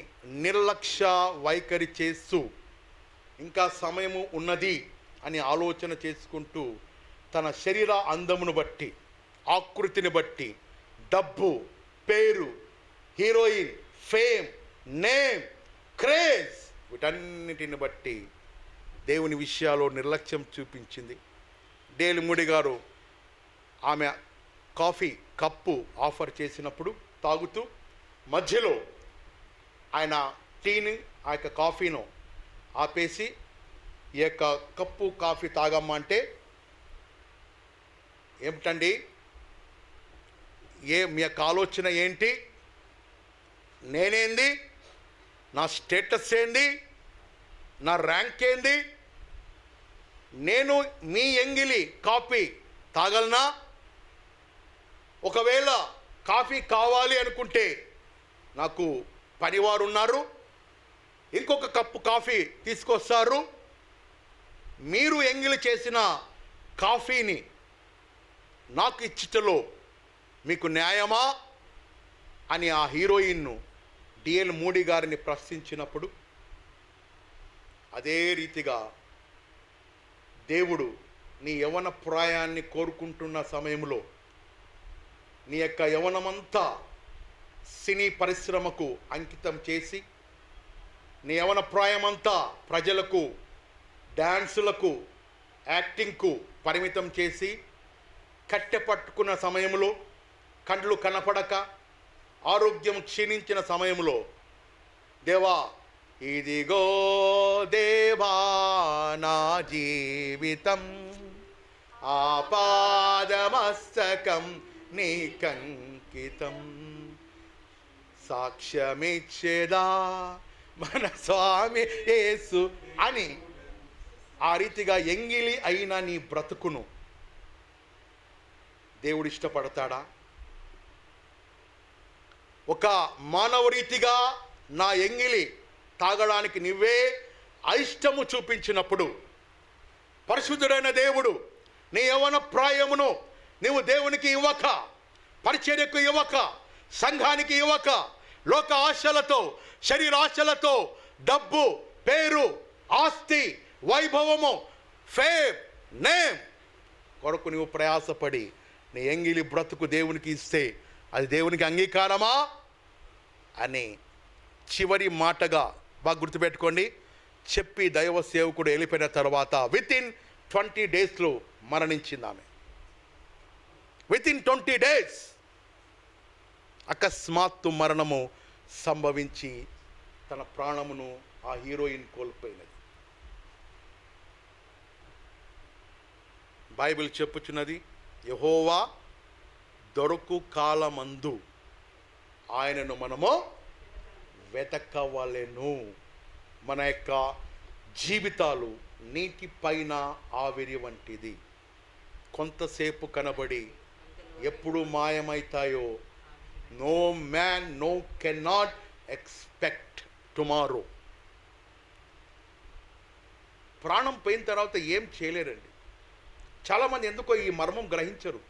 నిర్లక్ష్య వైఖరి చేస్తూ, ఇంకా సమయము ఉన్నది అని ఆలోచన చేసుకుంటూ, తన శరీర అందమును బట్టి, ఆకృతిని బట్టి, డబ్బు, పేరు, హీరోయిన్, ఫేమ్, నేమ్, క్రేజ్, వీటన్నిటిని బట్టి దేవుని విషయాల్లో నిర్లక్ష్యం చూపించింది. డిఎల్ మూడీ గారు ఆమె కాఫీ కప్పు ఆఫర్ చేసినప్పుడు తాగుతూ మధ్యలో ఆయన టీని, ఆ యొక్క కాఫీను ఆపేసి, ఈ యొక్క కప్పు కాఫీ తాగమ్మా అంటే, ఏమిటండి మీ యొక్క ఆలోచన ఏంటి? నేనేంది? నా స్టేటస్ ఏంది? నా ర్యాంక్ ఏంది? నేను మీ ఎంగిలి కాఫీ తాగలనా? ఒకవేళ కాఫీ కావాలి అనుకుంటే నాకు పనివారు ఉన్నారు, ఇంకొక కప్పు కాఫీ తీసుకొస్తారు. మీరు ఎంగిలి చేసిన కాఫీని నాకు ఇచ్చుటలో మీకు న్యాయమా అని ఆ హీరోయిన్ను డిఎల్ మూడీ గారిని ప్రశ్నించినప్పుడు, అదే రీతిగా దేవుడు నీ యవన ప్రాయాన్ని కోరుకుంటున్న సమయంలో నీ యొక్క యవనమంతా సినీ పరిశ్రమకు అంకితం చేసి, నీ యవన ప్రాయమంతా ప్రజలకు, డ్యాన్సులకు, యాక్టింగ్కు పరిమితం చేసి కట్టె పట్టుకున్న సమయంలో, కండ్లు కనపడక ఆరోగ్యం క్షీణించిన సమయంలో, దేవా ఇదిగో దేవా నా జీవితం ఆపాదమస్తకం నీకంకితం, సాక్ష్యమిచ్చేదా మన స్వామి యేసు అని ఆ రీతిగా ఎంగిలి అయిన నీ బ్రతుకును దేవుడు ఇష్టపడతాడా? ఒక మానవ రీతిగా నా ఎంగిలి తాగడానికి నువ్వే అయిష్టము చూపించినప్పుడు పరిశుద్ధుడైన దేవుడు నీ యవ్వన ప్రాయమును నీవు దేవునికి ఇవ్వక, పరిచర్యకు ఇవ్వక, సంఘానికి ఇవ్వక, లోక ఆశలతో, శరీరాశలతో, డబ్బు, పేరు, ఆస్తి, వైభవము, ఫేమ్, నేమ్ కొరకు నువ్వు ప్రయాసపడి నీ ఎంగిలి బ్రతుకు దేవునికి ఇస్తే అది దేవునికి అంగీకారమా అని చివరి మాటగా బాగా గుర్తుపెట్టుకోండి చెప్పి దైవ సేవకుడు వెళ్ళిపోయిన తర్వాత వితిన్ 20 డేస్లో మరణించింది ఆమె. వితిన్ 20 డేస్ అకస్మాత్తు మరణము సంభవించి తన ప్రాణమును ఆ హీరోయిన్ కోల్పోయినది. బైబిల్ చెప్పుచున్నది, యెహోవా దొరకు కాలమందు ఆయనను మనము వెతకవలెను. మన యొక్క జీవితాలు నీటి పైన ఆవిరి వంటిది, కొంతసేపు కనబడి ఎప్పుడు మాయమైతాయో. No man no cannot expect tomorrow. ప్రాణం పోయిన తర్వాత ఏం చేయలేరండి. చాలామంది ఎందుకో ఈ మర్మం గ్రహించరు.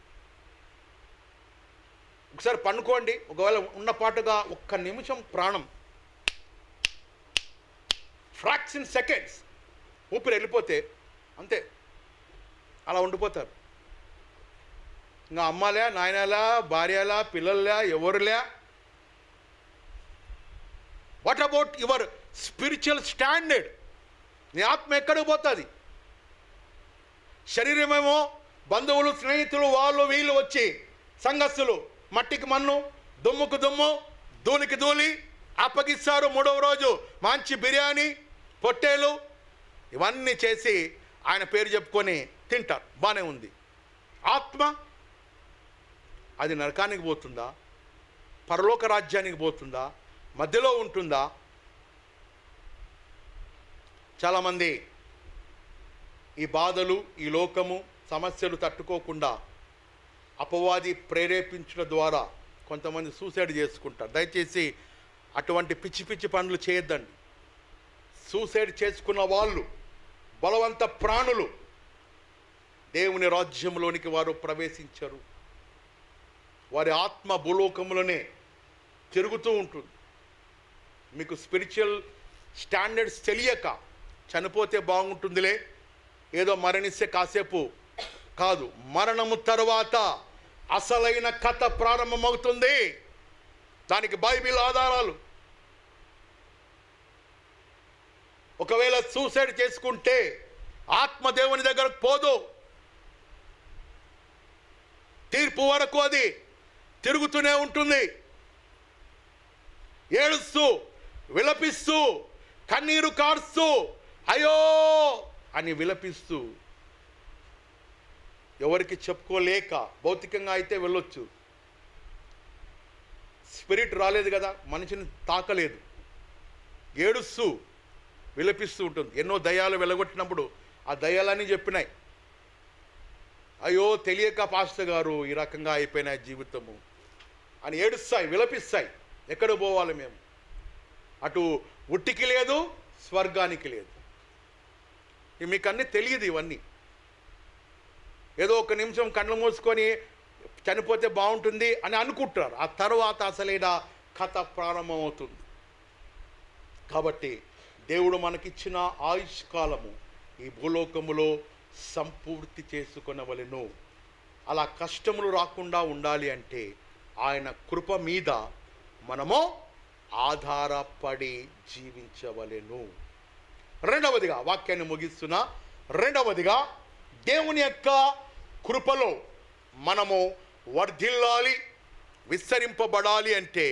ఒకసారి పనుకోండి, ఒకవేళ ఉన్నపాటుగా 1 నిమిషం ప్రాణం ఫ్రాక్షన్ సెకండ్స్ ఊపిరి వెళ్ళిపోతే అంతే, అలా ఉండిపోతారు. ఇంకా అమ్మాలే, నాయనలా, భార్యలా, పిల్లల్లా, ఎవరులే. What about your spiritual standard? నీ ఆత్మ ఎక్కడికి పోతుంది? శరీరమేమో బంధువులు, స్నేహితులు, వాళ్ళు వీళ్ళు వచ్చి సంఘస్థులు మట్టికి మన్ను, దుమ్ముకు దుమ్ము, ధూళికి ధూళి అప్పగిస్తారు. 3వ రోజు మంచి బిర్యానీ, పొట్టేలు ఇవన్నీ చేసి ఆయన పేరు చెప్పుకొని తింటారు. బాగానే ఉంది. ఆత్మ అది నరకానికి పోతుందా? పరలోక రాజ్యానికి పోతుందా? మధ్యలో ఉంటుందా? చాలామంది ఈ బాధలు, ఈ లోకము, సమస్యలు తట్టుకోకుండా అపవాది ప్రేరేపించడం ద్వారా కొంతమంది సూసైడ్ చేసుకుంటారు. దయచేసి అటువంటి పిచ్చి పిచ్చి పనులు చేయొద్దండి. సూసైడ్ చేసుకున్న వాళ్ళు బలవంత ప్రాణులు, దేవుని రాజ్యంలోనికి వారు ప్రవేశించరు. వారి ఆత్మ భూలోకములోనే తిరుగుతూ ఉంటుంది. మీకు స్పిరిచువల్ స్టాండర్డ్స్ తెలియక చనిపోతే బాగుంటుందిలే, ఏదో మరణిస్తే కాసేపు కాదు, మరణము తర్వాత అసలైన కథ ప్రారంభమవుతుంది. దానికి బైబిల్ ఆధారాలు. ఒకవేళ సూసైడ్ చేసుకుంటే ఆత్మ దేవుని దగ్గరకు పోదు. తీర్పు వరకు అది తిరుగుతూనే ఉంటుంది. ఏడుస్తూ, విలపిస్తూ, కన్నీరు కార్స్తూ, అయ్యో అని విలపిస్తూ, ఎవరికి చెప్పుకోలేక, భౌతికంగా అయితే వెళ్ళొచ్చు, స్పిరిట్ రాలేదు కదా, మనిషిని తాకలేదు, ఏడుస్తూ విలపిస్తూ ఉంటుంది. ఎన్నో దయ్యాలు వెలగొట్టినప్పుడు ఆ దయ్యాలన్నీ చెప్పినాయి, అయ్యో తెలియక పాస్టర్ గారు ఈ రకంగా అయిపోయినాయి జీవితము అని ఏడుస్తాయి, విలపిస్తాయి. ఎక్కడ పోవాలి మేము? అటు ఉట్టికి లేదు, స్వర్గానికి లేదు. మీకు అన్నీ తెలియదు. ఇవన్నీ ఏదో 1 నిమిషం కళ్ళు మూసుకొని చనిపోతే బాగుంటుంది అని అనుకుంటారు. ఆ తర్వాత అసలైన కథ ప్రారంభమవుతుంది. కాబట్టి దేవుడు మనకిచ్చిన ఆయుష్కాలము ఈ భూలోకములో సంపూర్తి చేసుకొనవలెను. అలా కష్టములు రాకుండా ఉండాలి అంటే ఆయన కృప మీద మనము ఆధారపడి జీవించవలెను. రెండవదిగా, వాక్యాన్ని ముగిస్తున్నా, రెండవదిగా దేవుని యొక్క కృపలో మనము వర్ధిల్లాలి, విస్తరింపబడాలి అంటే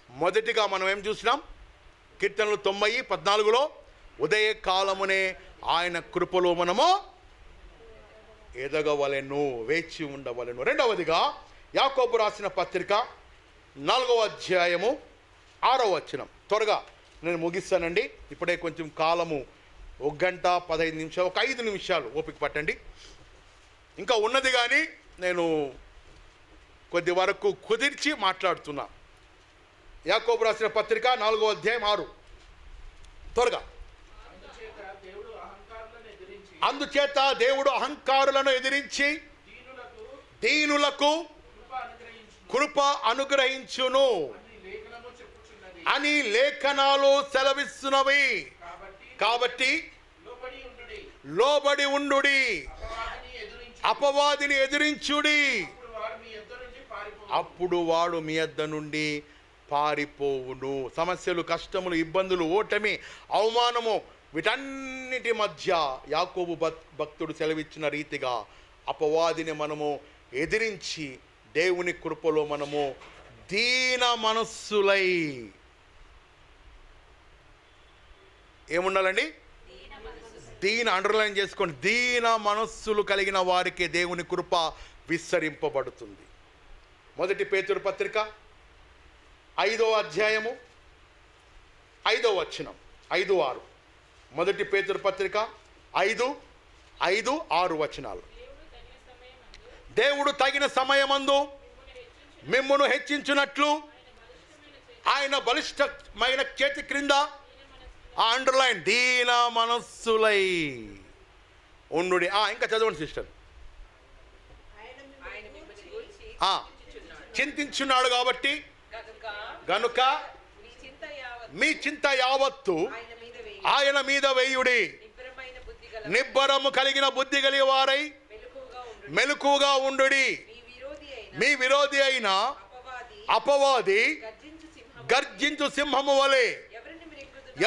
మొదటిగా మనం ఏం చూసినాం? కీర్తనలు 90:14లో ఉదయ కాలమునే ఆయన కృపలో మనము ఎదగవలెను, వేచి ఉండవలెను. రెండవదిగా యాకోబు రాసిన పత్రిక 4వ అధ్యాయము 6వ వచనం. త్వరగా నేను ముగిస్తానండి. ఇప్పుడే కొంచెం కాలము 1 గంట 15 నిమిషాలు, ఒక 5 నిమిషాలు ఓపిక పట్టండి. ఇంకా ఉన్నది కానీ నేను కొద్ది వరకు కుదిర్చి మాట్లాడుతున్నా. యాకోబు రాసిన పత్రిక 4వ అధ్యాయం 6. త్వరగా. అందుచేత దేవుడు అహంకారులను ఎదిరించి దీనులకు కృప అనుగ్రహించును అని లేఖనాలు సెలవిస్తున్నవి. కాబట్టి లోబడి ఉండుడి, అపవాదిని ఎదిరించుడి, అప్పుడు వాడు మీ యొద్ద నుండి పారిపోవును. సమస్యలు, కష్టములు, ఇబ్బందులు, ఓటమి, అవమానము, వీటన్నిటి మధ్య యాకోబు భక్తుడు సెలవిచ్చిన రీతిగా అపవాదిని మనము ఎదిరించి దేవుని కృపలో మనము దీన మనస్సులై ఏముండాలండి? దీన, అండర్లైన్ చేసుకోండి, దీన మనస్సులు కలిగిన వారికి దేవుని కృప విస్తరింపబడుతుంది. 1 పేతురు పత్రిక 5వ అధ్యాయము 5వ వచనం, 5-6. 1 పేతురు పత్రిక 5:5-6 వచనాలు. దేవుడు తగిన సమయమందు మిమ్మును హెచ్చించున్నట్లు ఆయన బలిష్టమైన చేతి క్రింద, ఆ అండర్లైన్, దీన మనస్సులై ఉండుడి. ఇంకా చదవండి సిస్టర్. చింతించున్నాడు కాబట్టి గనుక మీ చింత యావత్తు ఆయన మీద వేయుడి. నిబ్బరము కలిగిన బుద్ధి కలిగి వారై మెలకుగా ఉండుడి. మీ విరోధి అయిన అపవాది గర్జించు సింహము వలె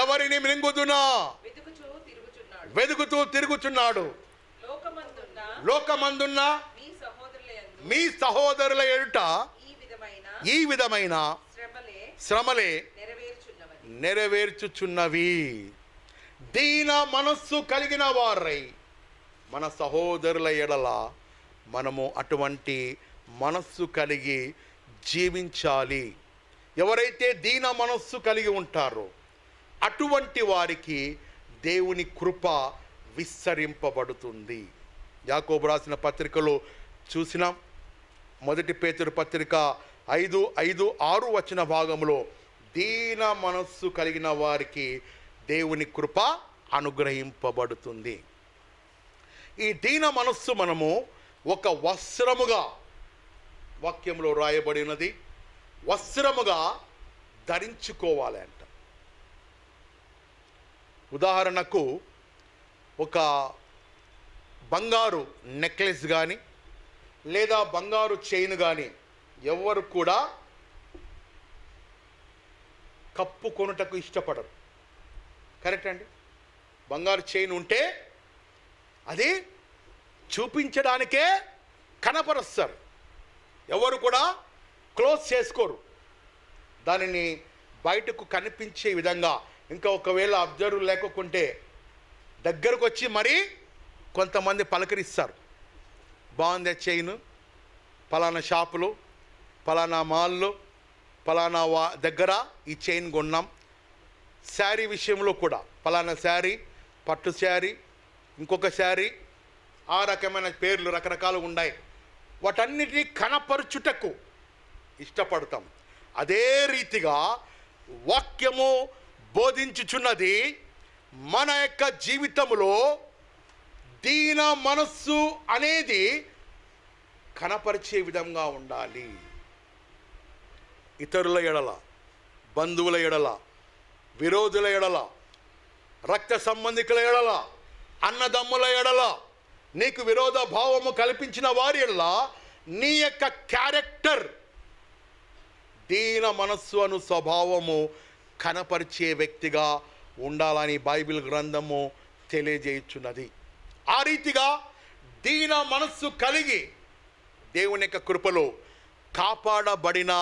ఎవరిని మృంగుదునా వెదుకుతూ తిరుగుచున్నాడు. లోకమందున్న మీ సహోదరుల ఎదుట ఈ విధమైన శ్రమలే నెరవేర్చుచున్నవి. దీన మనస్సు కలిగిన వారై మన సహోదరుల ఎడల మనము అటువంటి మనస్సు కలిగి జీవించాలి. ఎవరైతే దీన మనస్సు కలిగి ఉంటారో అటువంటి వారికి దేవుని కృప విస్తరింపబడుతుంది. యాకోబు రాసిన పత్రికలో చూసినాం. 1 పేతురు పత్రిక 5:5-6 వచన భాగంలో దీన మనస్సు కలిగిన వారికి దేవుని కృప అనుగ్రహింపబడుతుంది. ఈ దీన మనస్సు మనము ఒక వస్త్రముగా, వాక్యంలో రాయబడినది, వస్త్రముగా ధరించుకోవాలి అంట. ఉదాహరణకు ఒక బంగారు నెక్లెస్ కానీ లేదా బంగారు చైన్ కానీ ఎవరు కూడా కప్పుకొనుటకు ఇష్టపడరు. కరెక్ట్ అండి? బంగారు చైన్ ఉంటే అది చూపించడానికే కనపరుస్తారు. ఎవరు కూడా క్లోజ్ చేసుకోరు, దానిని బయటకు కనిపించే విధంగా. ఇంకా ఒకవేళ అబ్జర్వ్ లేకుంటే దగ్గరకు వచ్చి మరీ కొంతమంది పలకరిస్తారు. బాగుంది చైన్, పలానా షాపులో, పలానా మాల్లో, పలానా దగ్గర ఈ చైన్ కొన్నాం. శారీ విషయంలో కూడా పలానా శారీ, పట్టు శారీ, ఇంకొక శారీ, ఆ రకమైన పేర్లు రకరకాలు ఉన్నాయి. వాటన్నిటినీ కనపరుచుటకు ఇష్టపడతాం. అదే రీతిగా వాక్యము బోధించుచున్నది మన యొక్క జీవితంలో దీన మనస్సు అనేది కనపరిచే విధంగా ఉండాలి. ఇతరుల ఎడల, బంధువుల ఎడల, విరోధుల ఎడల, రక్త సంబంధికుల ఎడల, అన్నదమ్ముల ఎడల, నీకు విరోధ భావము కల్పించిన వారి ఎడల నీ యొక్క క్యారెక్టర్, దీన మనస్సు అను స్వభావము కనపరిచే వ్యక్తిగా ఉండాలని బైబిల్ గ్రంథము తెలియజేయుచున్నది. ఆ రీతిగా దీన మనస్సు కలిగి దేవుని యొక్క కృపలో కాపాడబడిన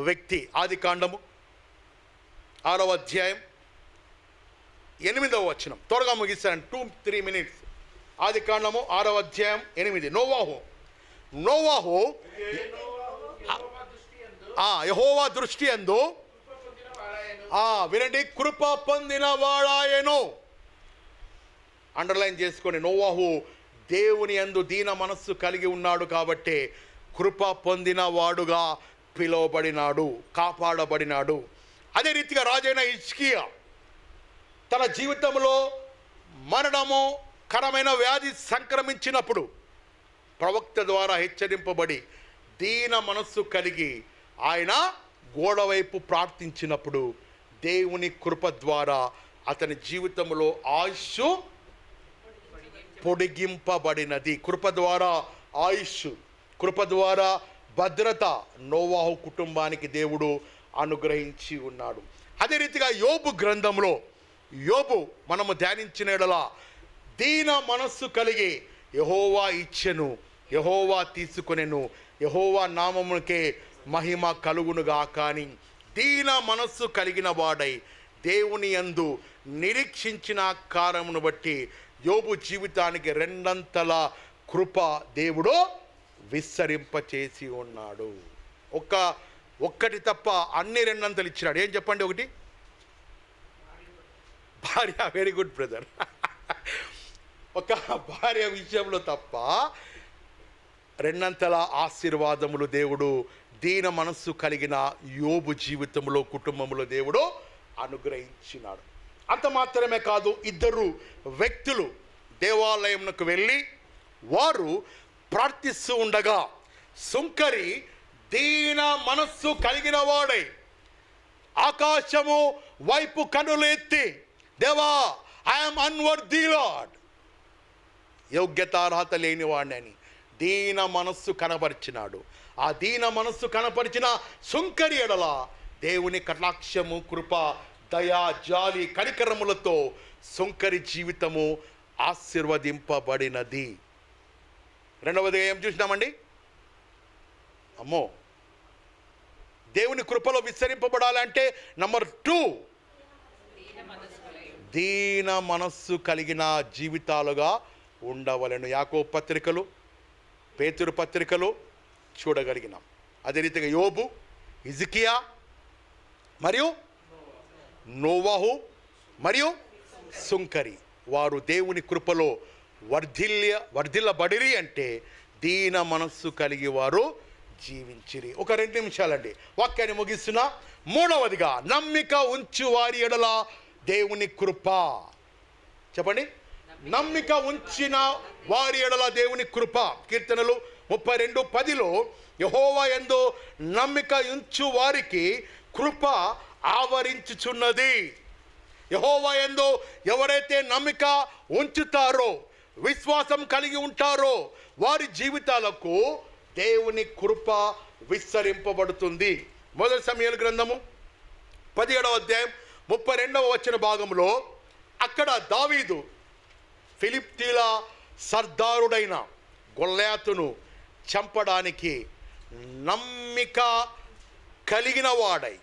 వ్యక్తి. ఆదికాండము 6వ అధ్యాయం 8వ వచనం. త్వరగా ముగిస్తాను, 2-3 మినిట్స్. ఆదికాండము 6వ అధ్యాయం 8. నోవాహు యెహోవా దృష్టి యందు వినండి, కృప పొందిన వాడాయను. అండర్లైన్ చేసుకోండి. నోవాహు దేవుని యందు దీన మనస్సు కలిగి ఉన్నాడు కాబట్టి కృప పొందిన వాడుగా పిలువబడినాడు, కాపాడబడినాడు. అదే రీతిగా రాజైన హిజ్కియా తన జీవితంలో మరణము కరమైన వ్యాధి సంక్రమించినప్పుడు ప్రవక్త ద్వారా హెచ్చరింపబడి దీన మనస్సు కలిగి ఆయన గోడ వైపు ప్రార్థించినప్పుడు దేవుని కృప ద్వారా అతని జీవితంలో ఆయుష్ పొడిగింపబడినది. కృప ద్వారా ఆయుష్, కృప ద్వారా భద్రత నోవాహు కుటుంబానికి దేవుడు అనుగ్రహించి ఉన్నాడు. అదే రీతిగా యోబు గ్రంథంలో యోబు మనము ధ్యానించిన యెడల దీన మనస్సు కలిగి యెహోవా ఇచ్చెను, యెహోవా తీసుకొనెను, యెహోవా నామమునకే మహిమ కలుగునుగా. కానీ దీన మనస్సు కలిగిన వాడై దేవుని యందు నిరీక్షించిన కారణమును బట్టి యోబు జీవితానికి రెండంతల కృప దేవుడు విస్తరింపచేసి ఉన్నాడు. ఒక్కటి తప్ప అన్ని రెండంతలు ఇచ్చినాడు. ఏం చెప్పండి? ఒకటి భార్య. Very good brother. ఒక భార్య విషయంలో తప్ప రెండంతల ఆశీర్వాదములు దేవుడు దీన మనస్సు కలిగిన యోబు జీవితంలో, కుటుంబంలో దేవుడు అనుగ్రహించినాడు. అంత మాత్రమే కాదు, ఇద్దరు వ్యక్తులు దేవాలయంకు వెళ్ళి వారు ప్రార్థిస్తూ ఉండగా సుంకరి దీన మనస్సు కలిగిన వాడై ఆకాశము వైపు కన్నులు ఎత్తి, దేవా, ఐఎమ్ అన్వర్ది లార్డ్, యోగ్యతార్హత లేని వాడిని దీన మనస్సు కనపరిచినాడు. ఆ దీన మనస్సు కనపరిచిన సుంకరి ఎడల దేవుని కటాక్షము, కృప, దయా, జాలి, కనికరములతో సుంకరి జీవితము ఆశీర్వదింపబడినది. రెండవదిగా ఏం చూసినామండి? అమ్మో, దేవుని కృపలో విస్తరింపబడాలంటే నంబర్ 2 దీన మనస్సు కలిగిన జీవితాలుగా ఉండవలెను. యాకోబు పత్రికలు, పేతురు పత్రికలు చూడగలిగినాం. అదే రీతిగా యోబు, హిజ్కియా మరియు నోవాహు సుంకరి వారు దేవుని కృపలో వర్ధిల్లబడిరి అంటే దీన మనస్సు కలిగి వారు జీవించిరి. ఒక 2 నిమిషాలండి, వాక్యాన్ని ముగిస్తున్నా. మూడవదిగా నమ్మిక ఉంచు వారి ఎడల దేవుని కృప. చెప్పండి, నమ్మిక ఉంచిన వారి ఎడల దేవుని కృప. కీర్తనలు 32:10లో యెహోవా యందు నమ్మిక ఉంచు వారికి కృప ఆవరించుచున్నది. యెహోవా యందు ఎవరైతే నమ్మిక ఉంచుతారో, విశ్వాసం కలిగి ఉంటారో వారి జీవితాలకు దేవుని కృప విస్తరింపబడుతుంది. మొదటి సమూయేలు గ్రంథము 17వ అధ్యాయం 32వ వచన భాగంలో అక్కడ దావీదు ఫిలిష్తీయుల సర్దారుడైన గొల్యాతును చంపడానికి నమ్మిక కలిగిన వాడై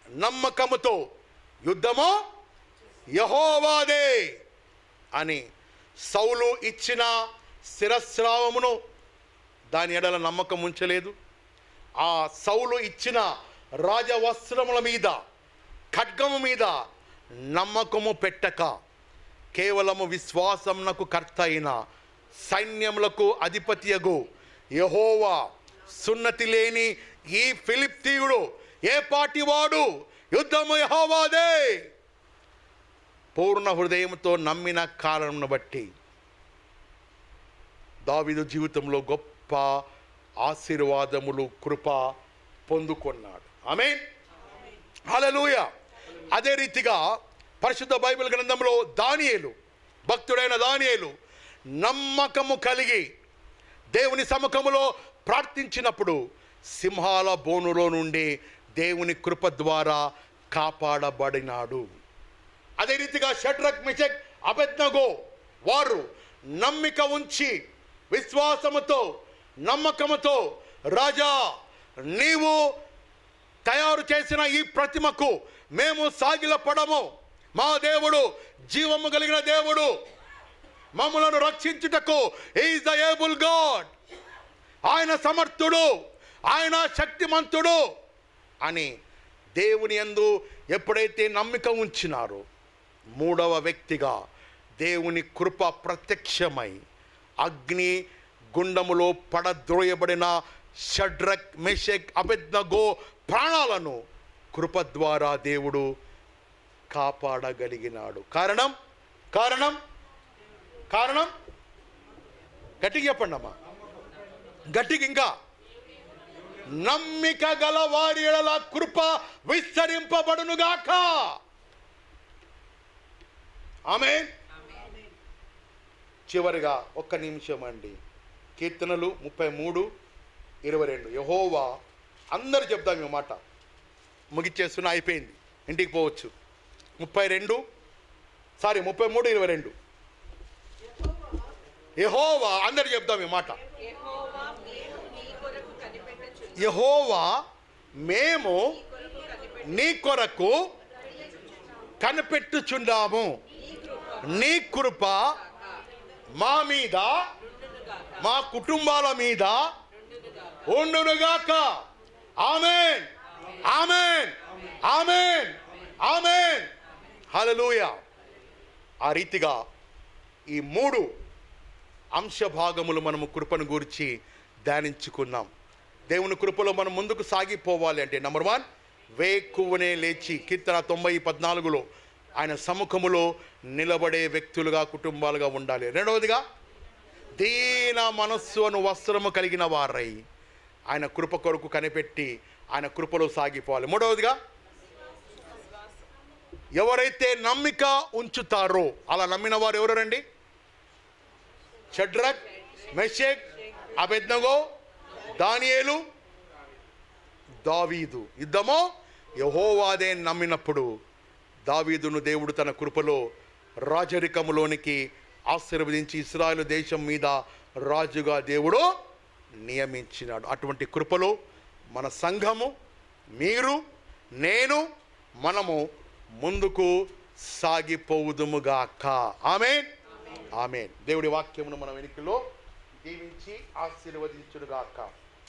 నమ్మకముతో యుద్ధము యెహోవాదే అని సౌలు ఇచ్చిన శిరస్రావమును దాని ఎడల నమ్మకం ఉంచలేదు. ఆ సౌలు ఇచ్చిన రాజవస్త్రముల మీద, ఖడ్గము మీద నమ్మకము పెట్టక కేవలము విశ్వాసమునకు కర్త అయిన సైన్యములకు అధిపతియగు యెహోవా సున్నతి లేని ఈ ఫిలిష్తీయుడు ఏ పాటివాడు, యుద్ధము యెహోవాదే పూర్ణ హృదయంతో నమ్మిన కారణమును బట్టి దావీదు జీవితంలో గొప్ప ఆశీర్వాదములు, కృప పొందుకున్నాడు. ఆమేన్, హల్లెలూయా. అదే రీతిగా పరిశుద్ధ బైబిల్ గ్రంథంలో దానియేలు, భక్తుడైన దానియేలు నమ్మకము కలిగి దేవుని సముఖములో ప్రార్థించినప్పుడు సింహాల బోనులో నుండి దేవుని కృప ద్వారా కాపాడబడినాడు. అదే రీతిగా షడ్రక్, మెషక్, అబేద్నెగో వారు నమ్మిక ఉంచి విశ్వాసముతో, నమ్మకముతో, రాజా, నీవు తయారు చేసిన ఈ ప్రతిమకు మేము సాగిలపడము, మా దేవుడు జీవము కలిగిన దేవుడు, మమ్మలను రక్షించుటకు ఈజ్ ద ఏబుల్ గాడ్, ఆయన సమర్థుడు, ఆయన శక్తిమంతుడు అని దేవుని యందు ఎప్పుడైతే నమ్మిక ఉంచినారో, మూడవ వ్యక్తిగా దేవుని కృప ప్రత్యక్షమై అగ్ని గుండములో పడద్రోయబడిన షడ్రక్, మెషక్, అబేద్నగో ప్రాణాలను కృప ద్వారా దేవుడు కాపాడగలిగినాడు. కారణం కారణం కారణం గట్టిగా చెప్పండి అమ్మా, గట్టిగా. ఇంకా నమ్మిక గల వారి ఎడల కృప విస్తరింపబడునుగాక. ఆమేన్. చివరిగా ఒక్క నిమిషం అండి, కీర్తనలు 33:22. యెహోవా, అందరు చెప్తాం ఈ మాట, ముగిచ్చేస్తున్నా, అయిపోయింది, ఇంటికి పోవచ్చు. 33:22. యెహోవా, అందరు చెప్తాం ఈ మాట. యెహోవా, మేము నీ కొరకు కనిపెట్టుచున్నాము, నీ కృప మా మీద, మా కుటుంబాల మీద ఉండునుగాక. ఆమేన్, ఆమేన్, ఆమేన్, ఆమేన్. హల్లెలూయా. ఆ రీతిగా ఈ 3 అంశభాగములు మనము కృపను గురించి ధ్యానించుకున్నాం. దేవుని కృపలో మనం ముందుకు సాగిపోవాలి అంటే, నంబర్ 1, వేకువనే లేచి, కీర్తన 90:14లో ఆయన సముఖములో నిలబడే వ్యక్తులుగా, కుటుంబాలుగా ఉండాలి. రెండవదిగా, దీన మనస్సు అను వస్త్రము కలిగిన వారై ఆయన కృప కొరకు కనిపెట్టి ఆయన కృపలో సాగిపోవాలి. మూడవదిగా, ఎవరైతే నమ్మిక ఉంచుతారో, అలా నమ్మిన వారు ఎవరండి? షడ్రక్, మెషక్, అబేద్నగో, దానియేలు, దావీదు. యుద్ధమో యెహోవాదే నమ్మినప్పుడు దావీదును దేవుడు తన కృపలో రాజరికములోనికి ఆశీర్వదించి ఇశ్రాయేలు దేశం మీద రాజుగా దేవుడు నియమించినాడు. అటువంటి కృపలో మన సంఘము, మీరు, నేను, మనము ముందుకు సాగిపోవుదుముగాక. ఆమేన్, ఆమేన్. దేవుడి వాక్యమును మన వెనుకలో దీవించి ఆశీర్వదించునుగాక.